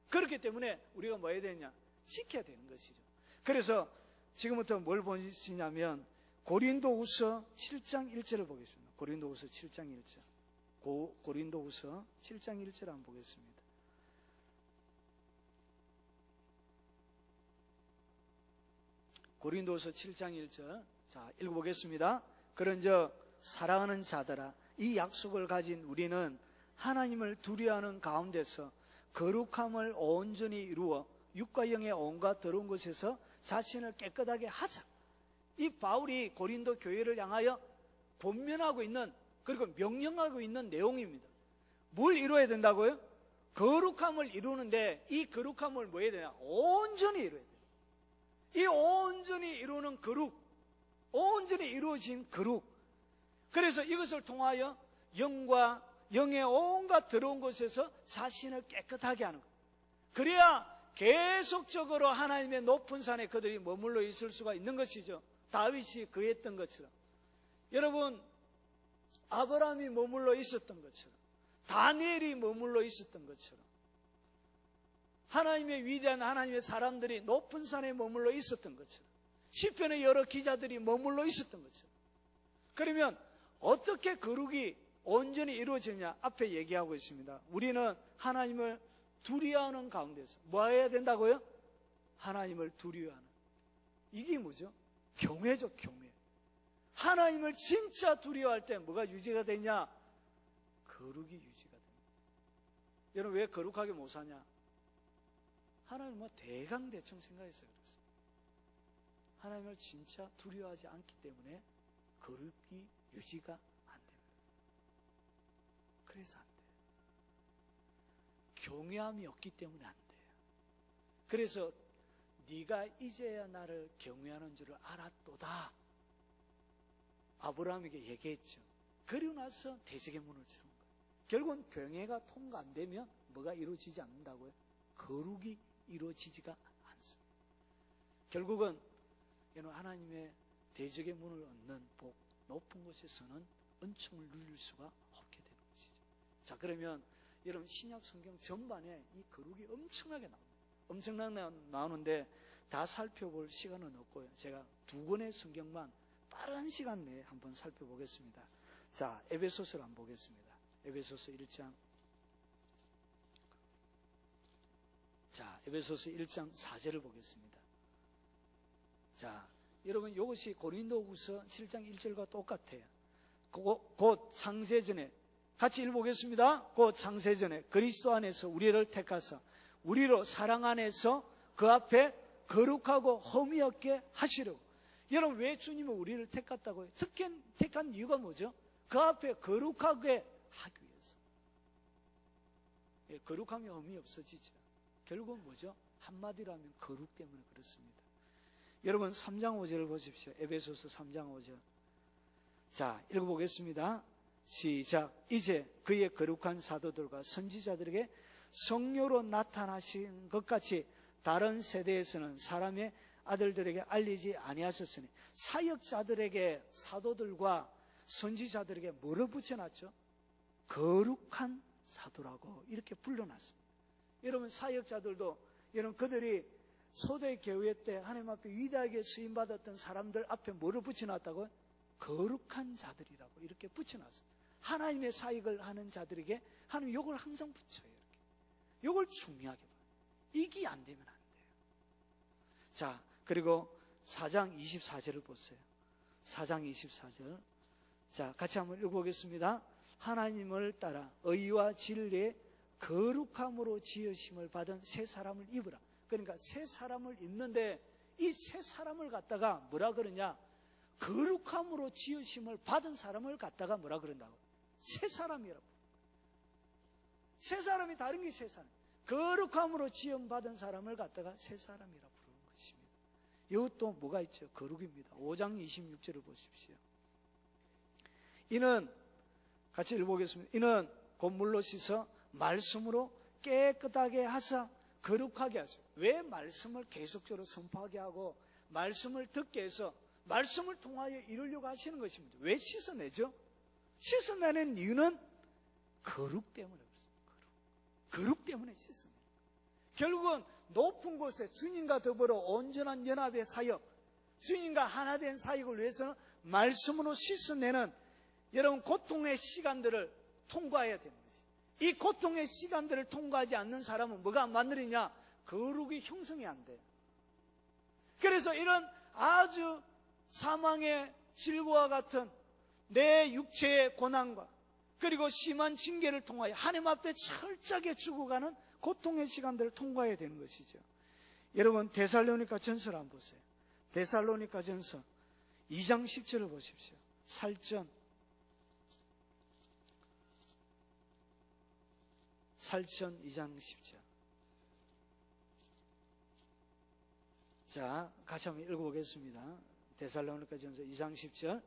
그렇기 때문에 우리가 뭐 해야 되냐? 지켜야 되는 것이죠. 그래서 지금부터 뭘 보시냐면 고린도후서 7장 1절을 보겠습니다. 고린도후서 7장 1절. 고린도후서 7장 1절 한번 보겠습니다. 고린도후서 7장 1절. 자, 읽어보겠습니다. 그런즉 사랑하는 자들아, 이 약속을 가진 우리는 하나님을 두려워하는 가운데서 거룩함을 온전히 이루어 육과 영의 온갖 더러운 것에서 자신을 깨끗하게 하자. 이 바울이 고린도 교회를 향하여 권면하고 있는, 그리고 명령하고 있는 내용입니다. 뭘 이루어야 된다고요? 거룩함을 이루는데 이 거룩함을 뭐 해야 되냐? 온전히 이루어야 돼요. 이 온전히 이루는 거룩, 온전히 이루어진 거룩. 그래서 이것을 통하여 영과 영의 온갖 더러운 것에서 자신을 깨끗하게 하는 거예요. 그래야 계속적으로 하나님의 높은 산에 그들이 머물러 있을 수가 있는 것이죠. 다윗이 그랬던 것처럼, 여러분, 아브라함이 머물러 있었던 것처럼, 다니엘이 머물러 있었던 것처럼, 하나님의 위대한 하나님의 사람들이 높은 산에 머물러 있었던 것처럼, 시편의 여러 기자들이 머물러 있었던 것처럼. 그러면 어떻게 거룩이 온전히 이루어지냐? 앞에 얘기하고 있습니다. 우리는 하나님을 두려워하는 가운데서 뭐 해야 된다고요? 하나님을 두려워하는. 이게 뭐죠? 경외죠, 경외. 하나님을 진짜 두려워할 때 뭐가 유지가 되냐? 거룩이 유지가 됩니다. 여러분, 왜 거룩하게 못 사냐? 하나님 뭐 대강대충 생각해서 그렇습니다. 하나님을 진짜 두려워하지 않기 때문에 거룩이 유지가 안 됩니다. 그래서 안 돼요. 경외함이 없기 때문에 안 돼요. 그래서 네가 이제야 나를 경외하는 줄을 알았도다, 아브라함에게 얘기했죠. 그리고 나서 대적의 문을 주는 거예요. 결국은 경외가 통과 안 되면 뭐가 이루어지지 않는다고요? 거룩이 이루어지지가 않습니다. 결국은 하나님의 대적의 문을 얻는 복, 높은 곳에서는 은총을 누릴 수가 없게 되는 것이죠. 자, 그러면 여러분, 신약 성경 전반에 이 거룩이 엄청나게 나옵니다. 엄청나게 나오는데 다 살펴볼 시간은 없고요. 제가 두 권의 성경만 빠른 시간 내에 한번 살펴보겠습니다. 자, 에베소서를 한번 보겠습니다. 에베소서 1장. 자, 에베소서 1장 4절을 보겠습니다. 자, 여러분, 이것이 고린도후서 7장 1절과 똑같아요. 곧 창세전에, 같이 읽어보겠습니다. 곧 창세전에 그리스도 안에서 우리를 택하사 우리로 사랑 안에서 그 앞에 거룩하고 흠이 없게 하시려고. 여러분, 왜 주님은 우리를 택했다고요? 택한 이유가 뭐죠? 그 앞에 거룩하게 하기 위해서. 예, 거룩하면 흠이 없어지죠. 결국은 뭐죠? 한마디로 하면 거룩 때문에 그렇습니다. 여러분, 3장 5절을 보십시오. 에베소서 3장 5절. 자, 읽어보겠습니다. 시작. 이제 그의 거룩한 사도들과 선지자들에게 성료로 나타나신 것 같이 다른 세대에서는 사람의 아들들에게 알리지 아니하셨으니, 사역자들에게, 사도들과 선지자들에게 뭐를 붙여놨죠? 거룩한 사도라고 이렇게 불러놨습니다. 여러분, 사역자들도, 여러분, 그들이 초대교회 때 하나님 앞에 위대하게 쓰임받았던 사람들 앞에 뭐를 붙여놨다고요? 거룩한 자들이라고 이렇게 붙여놨습니다. 하나님의 사역을 하는 자들에게 하나님 요걸 항상 붙여요. 이렇게. 요걸 중요하게 봐요. 이게 안 되면 안 돼요. 자, 그리고 4장 24절을 보세요. 4장 24절. 자, 같이 한번 읽어보겠습니다. 하나님을 따라 의와 진리의 거룩함으로 지으심을 받은 새 사람을 입으라. 그러니까 새 사람을 입는데 이 새 사람을 갖다가 뭐라 그러냐? 거룩함으로 지으심을 받은 사람을 갖다가 뭐라 그런다고? 새 사람이라고. 새 사람이 다른 게 새 사람. 거룩함으로 지음 받은 사람을 갖다가 새 사람이라 부르는 것입니다. 이것도 뭐가 있죠? 거룩입니다. 5장 26절을 보십시오. 이는, 같이 읽어보겠습니다. 이는 곧 물로 씻어 말씀으로 깨끗하게 하사 거룩하게 하세요. 왜 말씀을 계속적으로 선포하게 하고 말씀을 듣게 해서 말씀을 통하여 이루려고 하시는 것입니다. 왜 씻어내죠? 씻어내는 이유는 거룩 때문에 그렇습니다. 거룩 때문에 씻어내는 거예요. 결국은 높은 곳에 주님과 더불어 온전한 연합의 사역, 주님과 하나 된 사역을 위해서는 말씀으로 씻어내는, 여러분, 고통의 시간들을 통과해야 됩니다. 이 고통의 시간들을 통과하지 않는 사람은 뭐가 안 만들이냐? 거룩이 형성이 안 돼요. 그래서 이런 아주 사망의 질고와 같은 내 육체의 고난과 그리고 심한 징계를 통하여 하나님 앞에 철저하게 죽어가는 고통의 시간들을 통과해야 되는 것이죠. 여러분, 데살로니가 전서를 한번 보세요. 데살로니가 전서 2장 10절을 보십시오. 살전 2장 10절. 자, 같이 한번 읽어보겠습니다. 데살로니가 전서 2장 10절.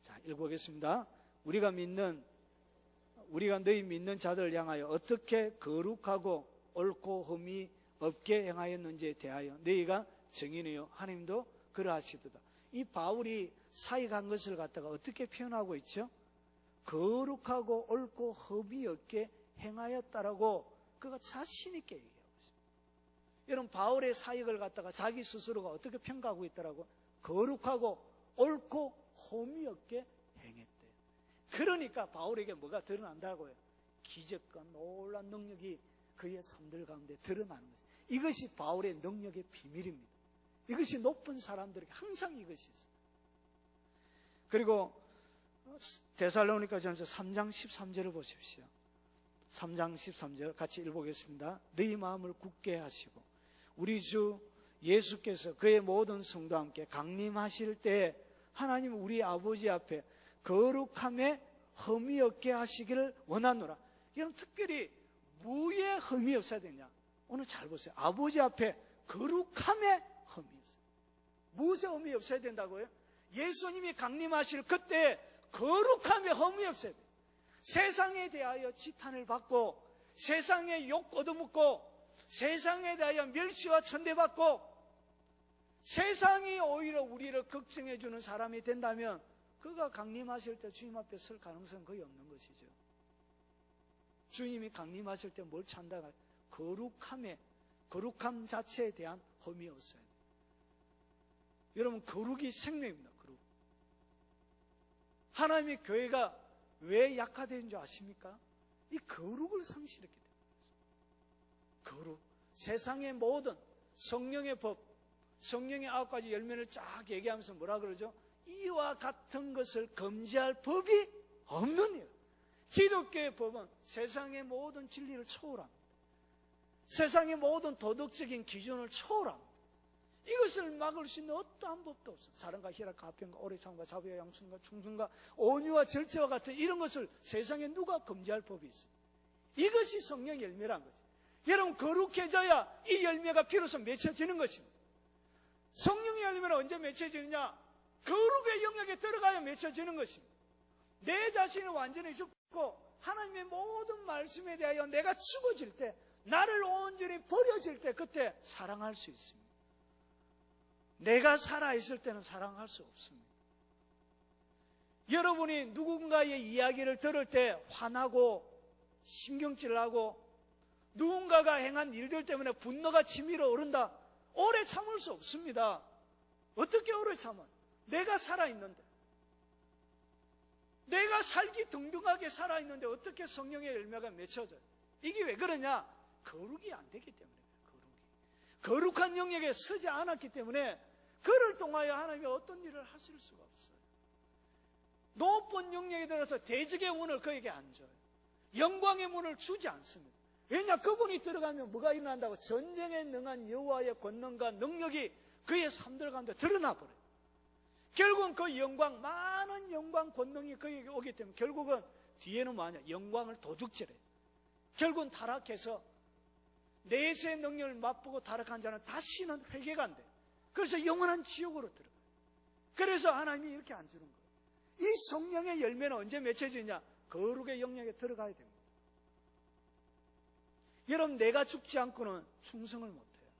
자, 읽어보겠습니다. 우리가 너희 믿는 자들을 향하여 어떻게 거룩하고 옳고 흠이 없게 행하였는지에 대하여 너희가 증인이요 하나님도 그러하시도다. 이 바울이 사역한 것을 갖다가 어떻게 표현하고 있죠? 거룩하고 옳고 흠이 없게 행하였다라고 그가 자신 있게 얘기하고 있습니다. 여러분, 바울의 사역을 갖다가 자기 스스로가 어떻게 평가하고 있더라고? 거룩하고 옳고 흠이 없게 행했대. 그러니까 바울에게 뭐가 드러난다고요? 기적과 놀라운 능력이 그의 삶들 가운데 드러나는 것입니다. 이것이 바울의 능력의 비밀입니다. 이것이 높은 사람들에게 항상 이것이 있습니다. 그리고 데살로니가 전서 3장 13절을 보십시오. 3장 13절 같이 읽어보겠습니다. 너희 마음을 굳게 하시고 우리 주 예수께서 그의 모든 성도와 함께 강림하실 때 하나님 우리 아버지 앞에 거룩함에 흠이 없게 하시기를 원하노라. 여러분, 특별히 무에 흠이 없어야 되냐? 오늘 잘 보세요. 아버지 앞에 거룩함에 흠이 없어요. 무엇에 흠이 없어야 된다고요? 예수님이 강림하실 그때 거룩함에 흠이 없어야 돼요. 세상에 대하여 지탄을 받고 세상에 욕 얻어먹고 세상에 대하여 멸시와 천대받고 세상이 오히려 우리를 걱정해 주는 사람이 된다면 그가 강림하실 때 주님 앞에 설 가능성은 거의 없는 것이죠. 주님이 강림하실 때 뭘 찬다가 거룩함 자체에 대한 흠이 없어요. 여러분, 거룩이 생명입니다. 거룩. 하나님의 교회가 왜 약화된 줄 아십니까? 이 거룩을 상실했기 때문입니다. 거룩. 세상의 모든 성령의 법, 성령의 9가지 열매를 쫙 얘기하면서 뭐라 그러죠? 이와 같은 것을 금지할 법이 없는 일. 기독교의 법은 세상의 모든 진리를 초월합니다. 세상의 모든 도덕적인 기준을 초월합니다. 이것을 막을 수 있는 어떠한 법도 없습니다. 사랑과 희락과 화평과 오래 참과 자비와 양순과 충성과 온유와 절제와 같은 이런 것을 세상에 누가 금지할 법이 있습니다. 이것이 성령의 열매란 거죠. 여러분, 거룩해져야 이 열매가 비로소 맺혀지는 것입니다. 성령의 열매는 언제 맺혀지느냐? 거룩의 영역에 들어가야 맺혀지는 것입니다. 내 자신이 완전히 죽고 하나님의 모든 말씀에 대하여 내가 죽어질 때, 나를 온전히 버려질 때 그때 사랑할 수 있습니다. 내가 살아있을 때는 사랑할 수 없습니다. 여러분이 누군가의 이야기를 들을 때 화나고 신경질나고 누군가가 행한 일들 때문에 분노가 치밀어 오른다. 오래 참을 수 없습니다. 어떻게 오래 참아? 내가 살아있는데, 내가 살기 등등하게 살아있는데 어떻게 성령의 열매가 맺혀져요? 이게 왜 그러냐? 거룩이 안 되기 때문에. 거룩한 영역에 서지 않았기 때문에 그를 통하여 하나님이 어떤 일을 하실 수가 없어요. 높은 영역에 들어서 대적의 문을 그에게 안 줘요. 영광의 문을 주지 않습니다. 왜냐? 그분이 들어가면 뭐가 일어난다고? 전쟁에 능한 여호와의 권능과 능력이 그의 삶들 가운데 드러나 버려요. 결국은 그 영광, 많은 영광, 권능이 그에게 오기 때문에 결국은 뒤에는 뭐하냐? 영광을 도둑질해요. 결국은 타락해서 내세의 능력을 맛보고 타락한 자는 다시는 회개가 안 돼. 그래서 영원한 지옥으로 들어가요. 그래서 하나님이 이렇게 안 주는 거예요. 이 성령의 열매는 언제 맺혀지냐? 거룩의 영역에 들어가야 됩니다. 여러분, 내가 죽지 않고는 충성을 못해요.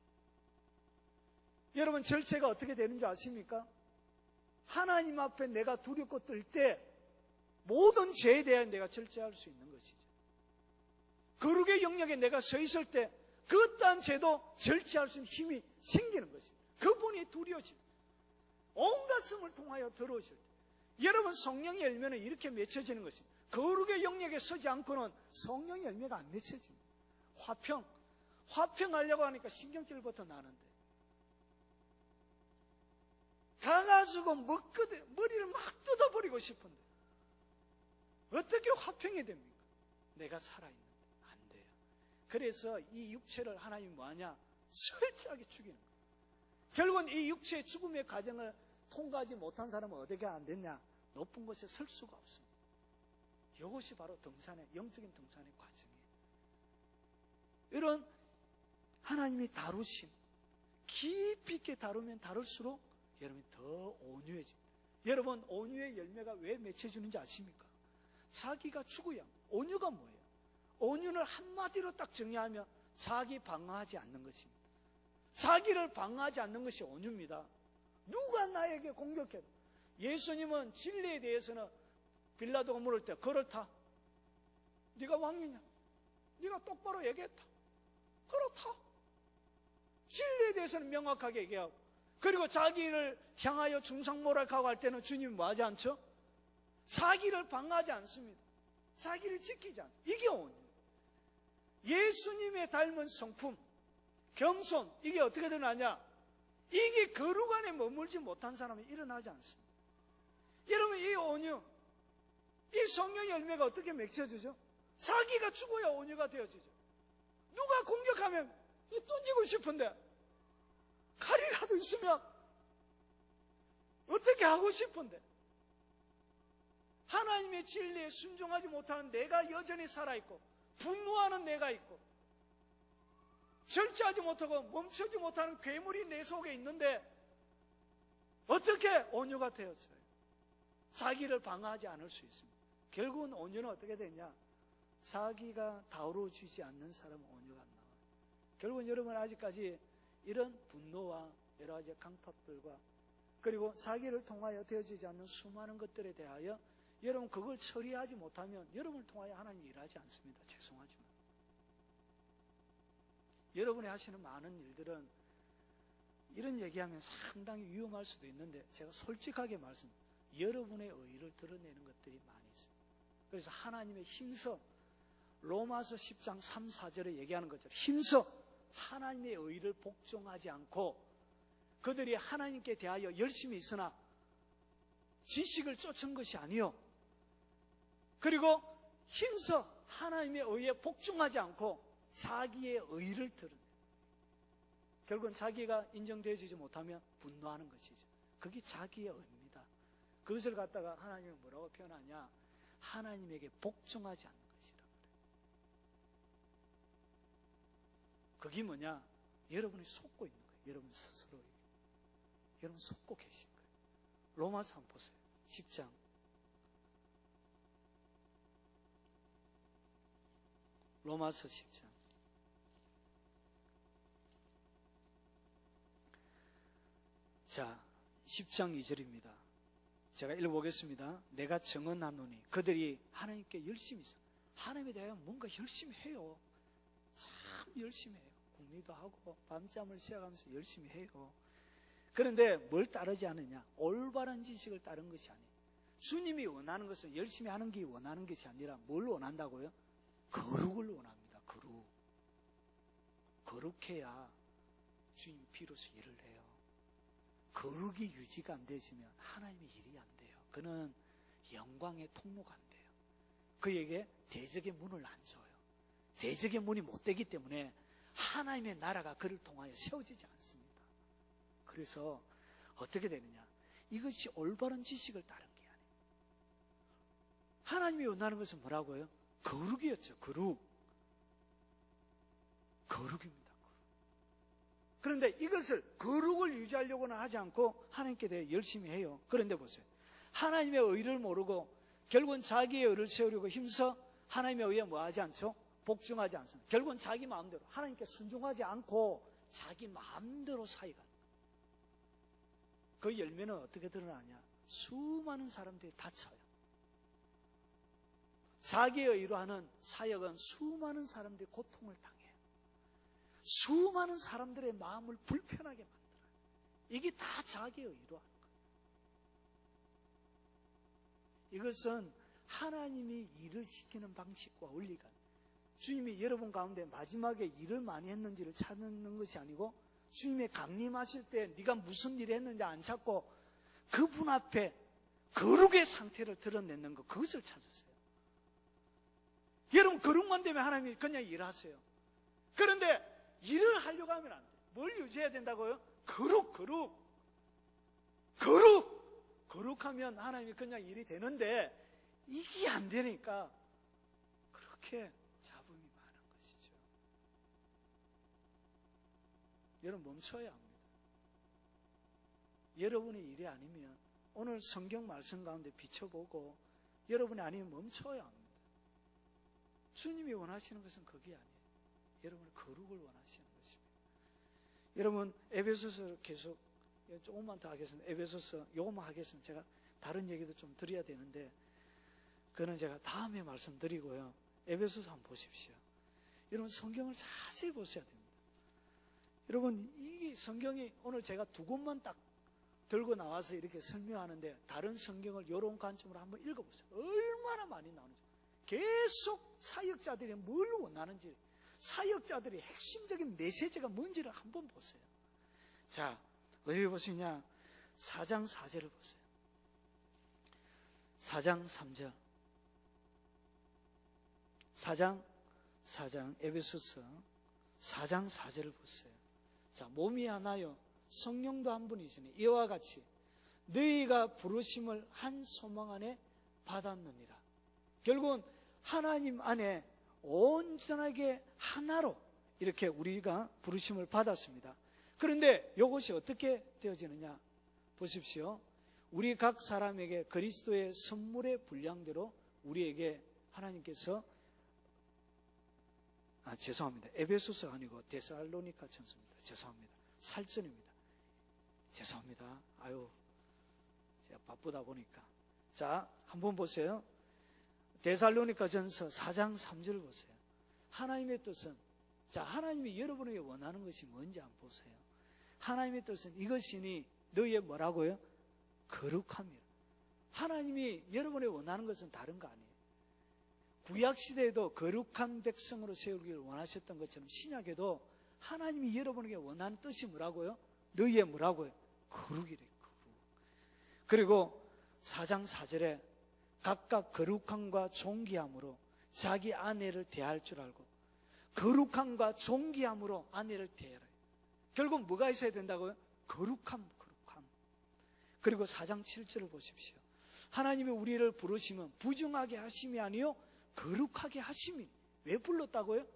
여러분, 절제가 어떻게 되는지 아십니까? 하나님 앞에 내가 두렵고 떨 때 모든 죄에 대해 내가 절제할 수 있는 것이죠. 거룩의 영역에 내가 서 있을 때 그 어떠한 죄도 절제할 수 있는 힘이 생기는 것입니다. 그분이 두려워집니다. 온 가슴을 통하여 들어오실 때 여러분, 성령의 열매는 이렇게 맺혀지는 것입니다. 거룩의 영역에 서지 않고는 성령의 열매가 안 맺혀집니다. 화평하려고 하니까 신경질부터 나는데 가가지고 머리를 막 뜯어버리고 싶은데 어떻게 화평이 됩니까? 내가 살아있는데. 안 돼요. 그래서 이 육체를 하나님이 뭐하냐? 철저하게 죽이는 거예요. 결국은 이 육체의 죽음의 과정을 통과하지 못한 사람은 어떻게 안 됐냐? 높은 곳에 설 수가 없습니다. 이것이 바로 등산의, 영적인 등산의 과정이에요. 이런 하나님이 다루심, 깊이 있게 다루면 다룰수록 여러분이 더 온유해집니다. 여러분, 온유의 열매가 왜 맺혀주는지 아십니까? 자기가 죽어야. 온유가 뭐예요? 온유를 한마디로 딱 정의하면 자기 방어하지 않는 것입니다. 자기를 방어하지 않는 것이 온유입니다. 누가 나에게 공격해도. 예수님은 진리에 대해서는 빌라도가 물을 때 그를 타. 네가 왕이냐? 네가 똑바로 얘기했다. 그렇다. 진리에 대해서는 명확하게 얘기하고, 그리고 자기를 향하여 중상모략하고 할 때는 주님이 뭐 하지 않죠? 자기를 방어하지 않습니다. 자기를 지키지 않습니다. 이게 온유. 예수님의 닮은 성품, 겸손, 이게 어떻게 드러나냐? 이게 거룩 안에 머물지 못한 사람이 일어나지 않습니다. 여러분, 이 온유, 이 성령의 열매가 어떻게 맺혀지죠? 자기가 죽어야 온유가 되어지죠. 누가 공격하면 던지고 싶은데, 칼이라도 있으면 어떻게 하고 싶은데, 하나님의 진리에 순종하지 못하는 내가 여전히 살아있고, 분노하는 내가 있고, 절제하지 못하고 멈추지 못하는 괴물이 내 속에 있는데 어떻게 온유가 되어져요? 자기를 방어하지 않을 수 있습니다. 결국은 온유는 어떻게 되냐? 자기가 다루어지지 않는 사람은 온유가 안 나와요. 결국은 여러분 아직까지 이런 분노와 여러 가지 강팍들과 그리고 자기를 통하여 되어지지 않는 수많은 것들에 대하여 여러분 그걸 처리하지 못하면 여러분을 통하여 하나님이 일하지 않습니다. 죄송하지만 여러분이 하시는 많은 일들은 이런 얘기하면 상당히 위험할 수도 있는데 제가 솔직하게 말씀드립니다. 여러분의 의의를 드러내는 것들이 많이 있습니다. 그래서 하나님의 힘써 로마서 10장 3, 4절에 얘기하는 것처럼 힘써 하나님의 의의를 복종하지 않고 그들이 하나님께 대하여 열심히 있으나 지식을 쫓은 것이 아니요, 그리고 힘써 하나님의 의의에 복종하지 않고 자기의 의의를 드러내요. 결국은 자기가 인정되어지지 못하면 분노하는 것이죠. 그게 자기의 의입니다. 그것을 갖다가 하나님이 뭐라고 표현하냐? 하나님에게 복종하지 않는 것이라 그래요. 그게 뭐냐? 여러분이 속고 있는 거예요. 여러분 스스로. 여러분 속고 계신 거예요. 로마서 한번 보세요. 10장. 로마서 10장. 자, 10장 2절입니다. 제가 읽어보겠습니다. 내가 정언하노니 그들이 하나님께 열심히 있어. 하나님에 대하여 뭔가 열심히 해요. 참 열심히 해요. 공리도 하고 밤잠을 새어가면서 열심히 해요. 그런데 뭘 따르지 않느냐? 올바른 지식을 따른 것이 아니에요. 주님이 원하는 것은 열심히 하는 게 원하는 것이 아니라 뭘 원한다고요? 거룩을 원합니다. 거룩. 거룩해야 주님 비로소 일을 해요. 거룩이 유지가 안 되시면 하나님의 일이 안 돼요. 그는 영광의 통로가 안 돼요. 그에게 대적의 문을 안 줘요. 대적의 문이 못 되기 때문에 하나님의 나라가 그를 통하여 세워지지 않습니다. 그래서 어떻게 되느냐? 이것이 올바른 지식을 따른 게 아니에요. 하나님이 원하는 것은 뭐라고요? 거룩이었죠. 거룩. 거룩입니다. 그런데 이것을 거룩을 유지하려고는 하지 않고 하나님께 대해 열심히 해요. 그런데 보세요. 하나님의 의를 모르고 결국은 자기의 의를 세우려고 힘써 하나님의 의에 뭐 하지 않죠? 복종하지 않습니다. 결국은 자기 마음대로 하나님께 순종하지 않고 자기 마음대로 살아가는 거예요. 그 열매는 어떻게 드러나냐? 수많은 사람들이 다쳐요. 자기의 의로 하는 사역은 수많은 사람들이 고통을 당해요. 수많은 사람들의 마음을 불편하게 만들어요. 이게 다 자기의 의로 하는 거예요. 이것은 하나님이 일을 시키는 방식과 원리가 주님이 여러분 가운데 마지막에 일을 많이 했는지를 찾는 것이 아니고 주님의 강림하실 때 네가 무슨 일을 했는지 안 찾고 그분 앞에 거룩의 상태를 드러내는 것, 그것을 찾으세요. 여러분 거룩만 되면 하나님이 그냥 일하세요. 그런데 일을 하려고 하면 안 돼. 뭘 유지해야 된다고요? 거룩하면 하나님이 그냥 일이 되는데 이게 안 되니까 그렇게 잡음이 많은 것이죠. 여러분 멈춰야 합니다. 여러분의 일이 아니면 오늘 성경 말씀 가운데 비춰보고 여러분이 아니면 멈춰야 합니다. 주님이 원하시는 것은 그게 아니에요. 여러분의 거룩을 원하시는 것입니다. 여러분 에베소서 계속 조금만 더 하겠습니다. 에베소서 요것만 하겠습니다. 제가 다른 얘기도 좀 드려야 되는데 그거는 제가 다음에 말씀드리고요. 에베소서 한번 보십시오. 여러분 성경을 자세히 보셔야 됩니다. 여러분 이 성경이 오늘 제가 두 곳만 딱 들고 나와서 이렇게 설명하는데 다른 성경을 이런 관점으로 한번 읽어보세요. 얼마나 많이 나오는지. 계속 사역자들이 뭘 원하는지, 사역자들의 핵심적인 메시지가 뭔지를 한번 보세요. 자, 어디를 보시냐? 4장 4절을 보세요. 4장 3절. 4장 에베소서 4장 4절을 보세요. 자, 몸이 하나요 성령도 한 분이시니 이와 같이 너희가 부르심을 한 소망 안에 받았느니라. 결국은 하나님 안에 온전하게 하나로 이렇게 우리가 부르심을 받았습니다. 그런데 이것이 어떻게 되어지느냐 보십시오. 우리 각 사람에게 그리스도의 선물의 분량대로 우리에게 하나님께서 죄송합니다. 에베소서가 아니고 데살로니가 전서입니다. 죄송합니다. 살전입니다. 죄송합니다. 아유, 제가 바쁘다 보니까. 자, 한번 보세요. 데살로니가 전서 4장 3절을 보세요. 하나님의 뜻은, 자, 하나님이 여러분에게 원하는 것이 뭔지 한번 보세요. 하나님의 뜻은 이것이니 너희의 뭐라고요? 거룩함이라. 하나님이 여러분에게 원하는 것은 다른 거 아니에요. 구약시대에도 거룩한 백성으로 세우기를 원하셨던 것처럼 신약에도 하나님이 여러분에게 원하는 뜻이 뭐라고요? 너희의 뭐라고요? 거룩이래, 거룩. 그리고 4장 4절에 각각 거룩함과 존귀함으로 자기 아내를 대할 줄 알고 거룩함과 존귀함으로 아내를 대하라. 결국 뭐가 있어야 된다고요? 거룩함. 그리고 4장 7절을 보십시오. 하나님이 우리를 부르시면 부정하게 하심이 아니요 거룩하게 하심이. 왜 불렀다고요?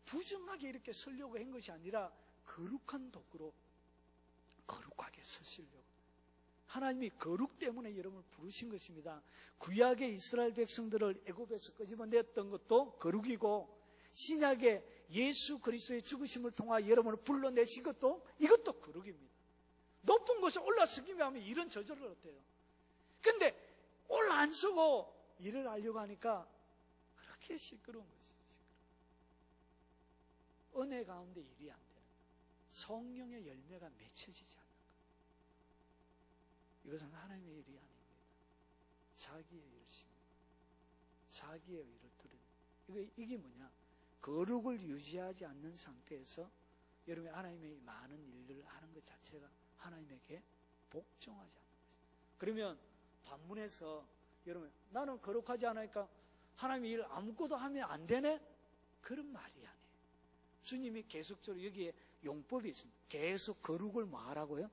부정하게 이렇게 서려고 한 것이 아니라 거룩한 도구로 거룩하게 서시려고. 하나님이 거룩 때문에 여러분을 부르신 것입니다. 구약의 이스라엘 백성들을 애굽에서 끄집어냈던 것도 거룩이고 신약의 예수 그리스도의 죽으심을 통하여 여러분을 불러내신 것도 이것도 거룩입니다. 높은 곳에 올라서기만 하면 이런 저절을 어때요? 근데 올라 안 서고 일을 하려고 하니까 그렇게 시끄러운 것이죠. 은혜 가운데 일이 안 되는 거예요. 성령의 열매가 맺혀지지 않는 거예요. 이것은 하나님의 일이 아닙니다. 자기의 열심입니다. 자기의 일을 드리는. 이게 뭐냐? 거룩을 유지하지 않는 상태에서 여러분이 하나님의 많은 일들을 하는 것 자체가 하나님에게 복종하지 않는 것입니다. 그러면 반문해서 여러분 나는 거룩하지 않으니까 하나님의 일 아무것도 하면 안 되네? 그런 말이 아니에요. 주님이 계속적으로 여기에 용법이 있습니다. 계속 거룩을 뭐 하라고요?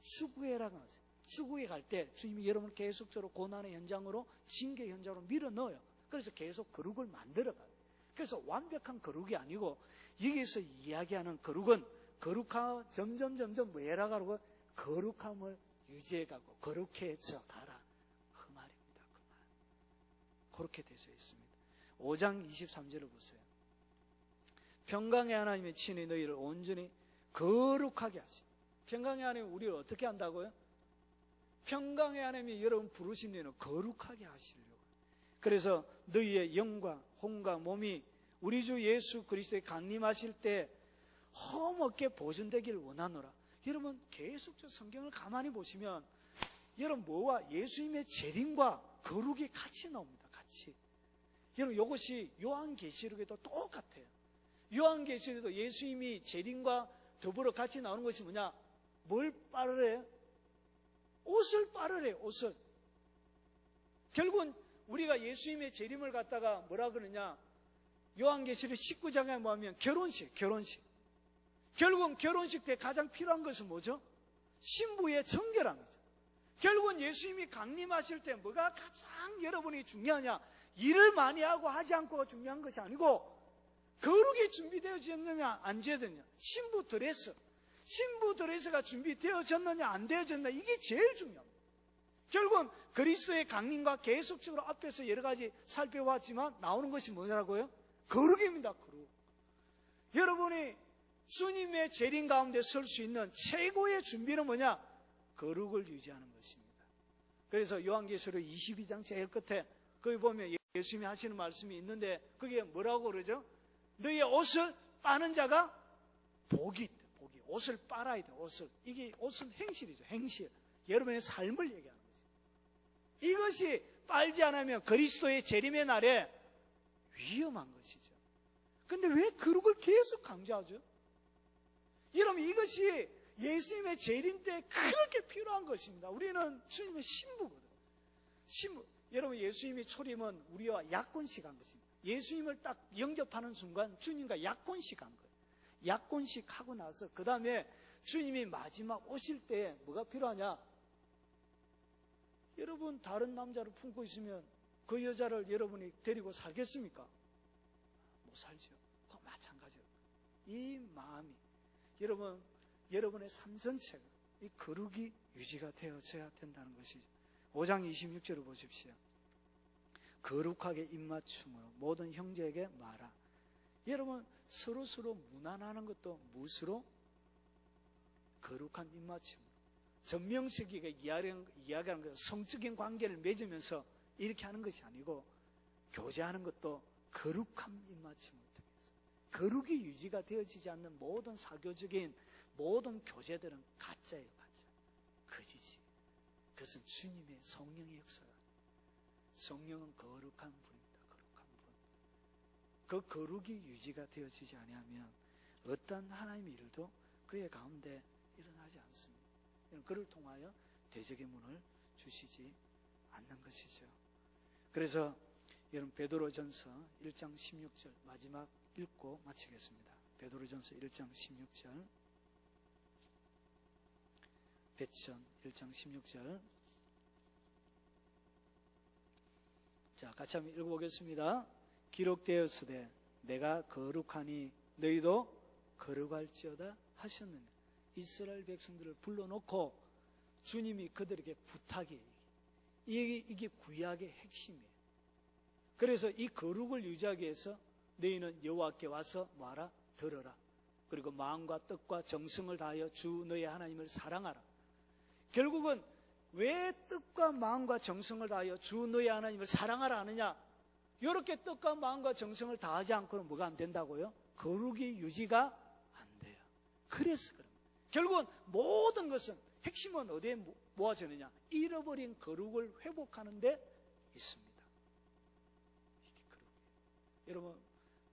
추구해라고 하세요. 추구해 갈 때 주님이 여러분을 계속적으로 고난의 현장으로 징계 현장으로 밀어넣어요. 그래서 계속 거룩을 만들어가요. 그래서 완벽한 거룩이 아니고 여기서 이야기하는 거룩은 점점 뭐 해라가고 거룩함을 유지해가고 거룩해져 가라. 그 말입니다. 그 말. 그렇게 되어 있습니다. 5장 23절을 보세요. 평강의 하나님의 친히 너희를 온전히 거룩하게 하시고. 평강의 하나님이 우리를 어떻게 한다고요? 평강의 하나님이 여러분 부르신 너희는 거룩하게 하시려고. 그래서 너희의 영과 혼과 몸이 우리 주 예수 그리스도의 강림하실 때 험없게 보존되기를 원하노라. 여러분 계속 저 성경을 가만히 보시면 여러분 뭐와 예수님의 재림과 거룩이 같이 나옵니다. 같이. 여러분 이것이 요한계시록에도 똑같아요. 요한계시록에도 예수님이 재림과 더불어 같이 나오는 것이 뭐냐? 뭘 빨으래요? 옷을 빨으래요. 옷을. 결국은 우리가 예수님의 재림을 갖다가 뭐라 그러냐? 요한계시록 19장에 보면 결혼식. 결국은 결혼식 때 가장 필요한 것은 뭐죠? 신부의 정결한 거죠. 결국은 예수님이 강림하실 때 뭐가 가장 여러분이 중요하냐? 일을 많이 하고 하지 않고가 중요한 것이 아니고 거룩이 준비되어졌느냐 안 되어졌느냐. 신부 드레스가 준비되어졌느냐 안 되어졌느냐, 이게 제일 중요합니다. 결국은 그리스도의 강림과 계속적으로 앞에서 여러 가지 살펴봤지만 나오는 것이 뭐냐고요? 거룩입니다. 거룩. 여러분이 주님의 재림 가운데 설 수 있는 최고의 준비는 뭐냐? 거룩을 유지하는 것입니다. 그래서 요한계시록 22장 제일 끝에 거기 보면 예수님이 하시는 말씀이 있는데 그게 뭐라고 그러죠? 너희의 옷을 빠는 자가 복이 있다. 복이. 옷을 빨아야 돼. 이게 옷은 행실이죠. 행실. 여러분의 삶을 얘기하는 거죠. 이것이 빨지 않으면 그리스도의 재림의 날에 위험한 것이죠. 근데 왜 거룩을 계속 강조하죠? 여러분, 이것이 예수님의 재림 때 그렇게 필요한 것입니다. 우리는 주님의 신부거든요. 여러분, 예수님이 초림은 우리와 약혼식 한 것입니다. 예수님을 딱 영접하는 순간 주님과 약혼식 한 거예요. 약혼식 하고 나서 그 다음에 주님이 마지막 오실 때 뭐가 필요하냐? 여러분, 다른 남자를 품고 있으면 그 여자를 여러분이 데리고 살겠습니까? 못 살죠. 그거 마찬가지예요. 이 마음이 여러분의 삶 전체가 이 거룩이 유지가 되어져야 된다는 것이죠. 5장 26절을 보십시오. 거룩하게 입맞춤으로 모든 형제에게 말하. 여러분, 서로 무난하는 것도 무엇으로? 거룩한 입맞춤으로. 전명식이가 이야기하는 것, 성적인 관계를 맺으면서 이렇게 하는 것이 아니고 교제하는 것도 거룩한 입맞춤을 통해서. 거룩이 유지가 되어지지 않는 모든 사교적인 모든 교제들은 가짜예요. 가짜. 거짓이. 그것은 주님의 성령의 역사가. 성령은 거룩한 분입니다. 거룩한 분. 그 거룩이 유지가 되어지지 아니하면 어떤 하나님의 일도 그의 가운데 일어나지 않습니다. 그를 통하여 대적의 문을 주시지 않는 것이죠. 그래서 여러분, 베드로전서 1장 16절 마지막 읽고 마치겠습니다. 베드로전서 1장 16절, 베천 1장 16절. 자, 같이 한번 읽어보겠습니다. 기록되었으되 내가 거룩하니 너희도 거룩할지어다 하셨느냐. 이스라엘 백성들을 불러놓고 주님이 그들에게 부탁이에요. 이게 구약의 핵심이에요. 그래서 이 거룩을 유지하기 위해서 너희는 여호와께 와서 뭐하라? 들어라. 그리고 마음과 뜻과 정성을 다하여 주 너희 하나님을 사랑하라. 결국은 왜 뜻과 마음과 정성을 다하여 주 너희 하나님을 사랑하라 하느냐? 이렇게 뜻과 마음과 정성을 다하지 않고는 뭐가 안 된다고요? 거룩이 유지가 안 돼요. 그래서 그럽니다. 결국은 모든 것은 핵심은 어디에 모아지느냐? 잃어버린 거룩을 회복하는 데 있습니다. 이게 거룩이에요. 여러분,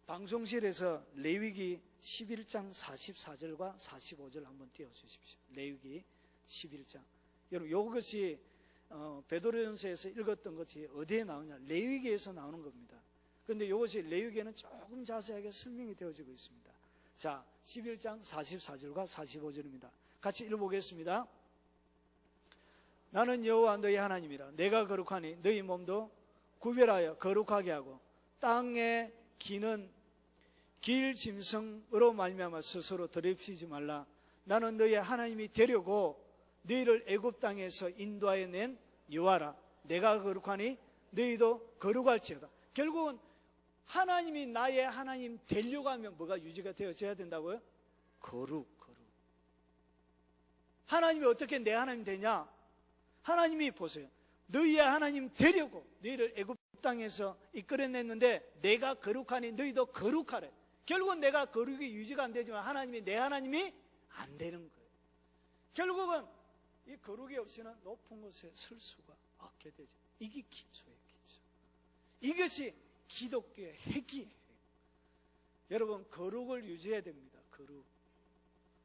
방송실에서 레위기 11장 44절과 45절 한번 띄워주십시오. 레위기 11장. 여러분, 이것이 베드로전서에서 읽었던 것이 어디에 나오냐? 레위기에서 나오는 겁니다. 그런데 이것이 레위기에는 조금 자세하게 설명이 되어지고 있습니다. 자, 11장 44절과 45절입니다. 같이 읽어보겠습니다. 나는 여호와 너희 하나님이라. 내가 거룩하니 너희 몸도 구별하여 거룩하게 하고 땅에 기는 길 짐승으로 말미암아 스스로 더럽히지 말라. 나는 너희 하나님이 되려고 너희를 애굽 땅에서 인도하여 낸 여호와라. 내가 거룩하니 너희도 거룩할지어다. 결국은 하나님이 나의 하나님 되려고 하면 뭐가 유지가 되어져야 된다고요? 거룩. 하나님이 어떻게 내 하나님 되냐? 하나님이 보세요. 너희의 하나님 되려고 너희를 애굽 땅에서 이끌어냈는데 내가 거룩하니 너희도 거룩하래. 결국은 내가 거룩이 유지가 안 되지만 하나님이 내 하나님이 안 되는 거예요. 결국은 이 거룩이 없이는 높은 곳에 설 수가 없게 되죠. 이게 기초예요. 기초. 이것이 기독교의 핵이에요. 여러분, 거룩을 유지해야 됩니다. 거룩.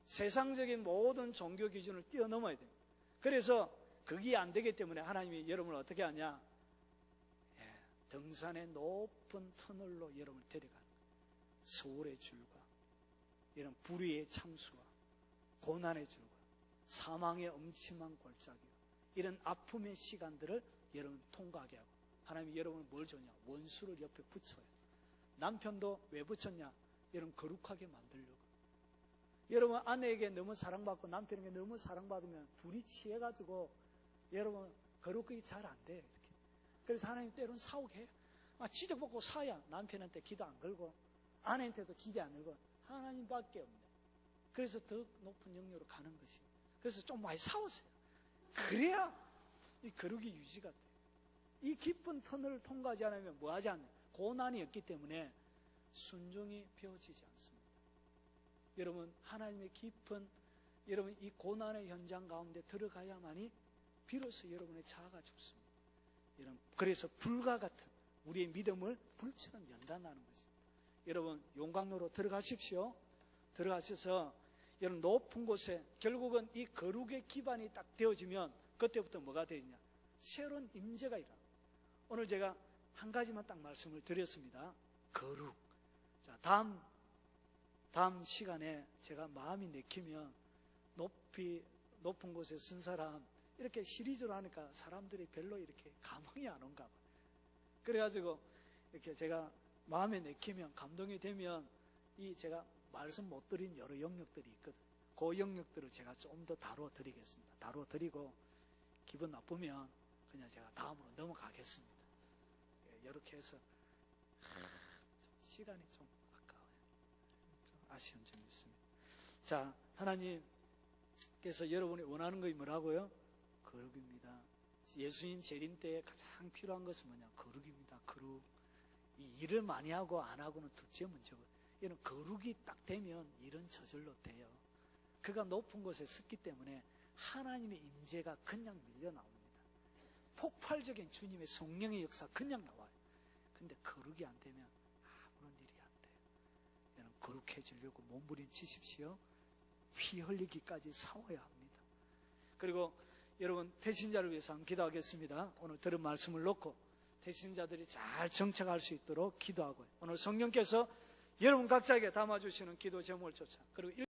세상적인 모든 종교 기준을 뛰어넘어야 됩니다. 그래서 그게 안 되기 때문에 하나님이 여러분을 어떻게 하냐? 등산의 높은 터널로 여러분을 데려가는 거예요. 서울의 줄과 이런 불의의 참수와 고난의 줄과 사망의 엄침한 골짜기, 이런 아픔의 시간들을 여러분 통과하게 하고, 하나님이 여러분을 뭘 줬냐? 원수를 옆에 붙여요. 남편도 왜 붙였냐? 여러분 거룩하게 만들려고. 여러분 아내에게 너무 사랑받고 남편에게 너무 사랑받으면 둘이 취해가지고 여러분 거룩하게 잘 안 돼요. 이렇게. 그래서 하나님 때로는 싸우게 해요. 지적받고 사야 남편한테 기도 안 걸고 아내한테도 기대 안 걸고 하나님밖에 없네. 그래서 더 높은 영역으로 가는 것이에요. 그래서 좀 많이 싸우세요. 그래야 이 거룩이 유지가 돼요. 이 깊은 터널을 통과하지 않으면 뭐 하지 않나요? 고난이 없기 때문에 순종이 배워지지 않습니다. 여러분 하나님의 깊은 여러분 이 고난의 현장 가운데 들어가야만이 비로소 여러분의 자아가 죽습니다. 여러분 그래서 불과 같은 우리의 믿음을 불처럼 연단하는 것입니다. 여러분 용광로로 들어가십시오. 들어가셔서 여러분 높은 곳에 결국은 이 거룩의 기반이 딱 되어지면 그때부터 뭐가 되느냐? 새로운 임재가 일어나. 오늘 제가 한 가지만 딱 말씀을 드렸습니다. 거룩. 자, 다음 시간에 제가 마음이 내키면 높은 곳에 쓴 사람 이렇게 시리즈로 하니까 사람들이 별로 이렇게 감흥이 안 온가 봐. 그래가지고 이렇게 제가 마음에 내키면 감동이 되면 이 제가 말씀 못 드린 여러 영역들이 있거든. 그 영역들을 제가 좀 더 다루어 드리겠습니다. 다루어 드리고 기분 나쁘면 그냥 제가 다음으로 넘어가겠습니다. 이렇게 해서 시간이 좀 아까워요. 좀 아쉬운 점이 있습니다. 자, 하나님께서 여러분이 원하는 것이 뭐라고요? 거룩입니다. 예수님 재림 때에 가장 필요한 것은 뭐냐? 거룩입니다. 거룩. 이 일을 많이 하고 안 하고는 둘째 문제고, 이런 거룩이 딱 되면 일은 저절로 돼요. 그가 높은 곳에 섰기 때문에 하나님의 임재가 그냥 밀려 나옵니다. 폭발적인 주님의 성령의 역사 그냥 나와요. 근데 거룩이 안 되면 아무런 일이 안 돼요. 여러분 거룩해지려고 몸부림치십시오. 피 흘리기까지 싸워야 합니다. 그리고 여러분 태신자를 위해서 한번 기도하겠습니다. 오늘 들은 말씀을 놓고 태신자들이 잘 정착할 수 있도록 기도하고요. 오늘 성령께서 여러분 각자에게 담아주시는 기도 제목을 쫓아 그리고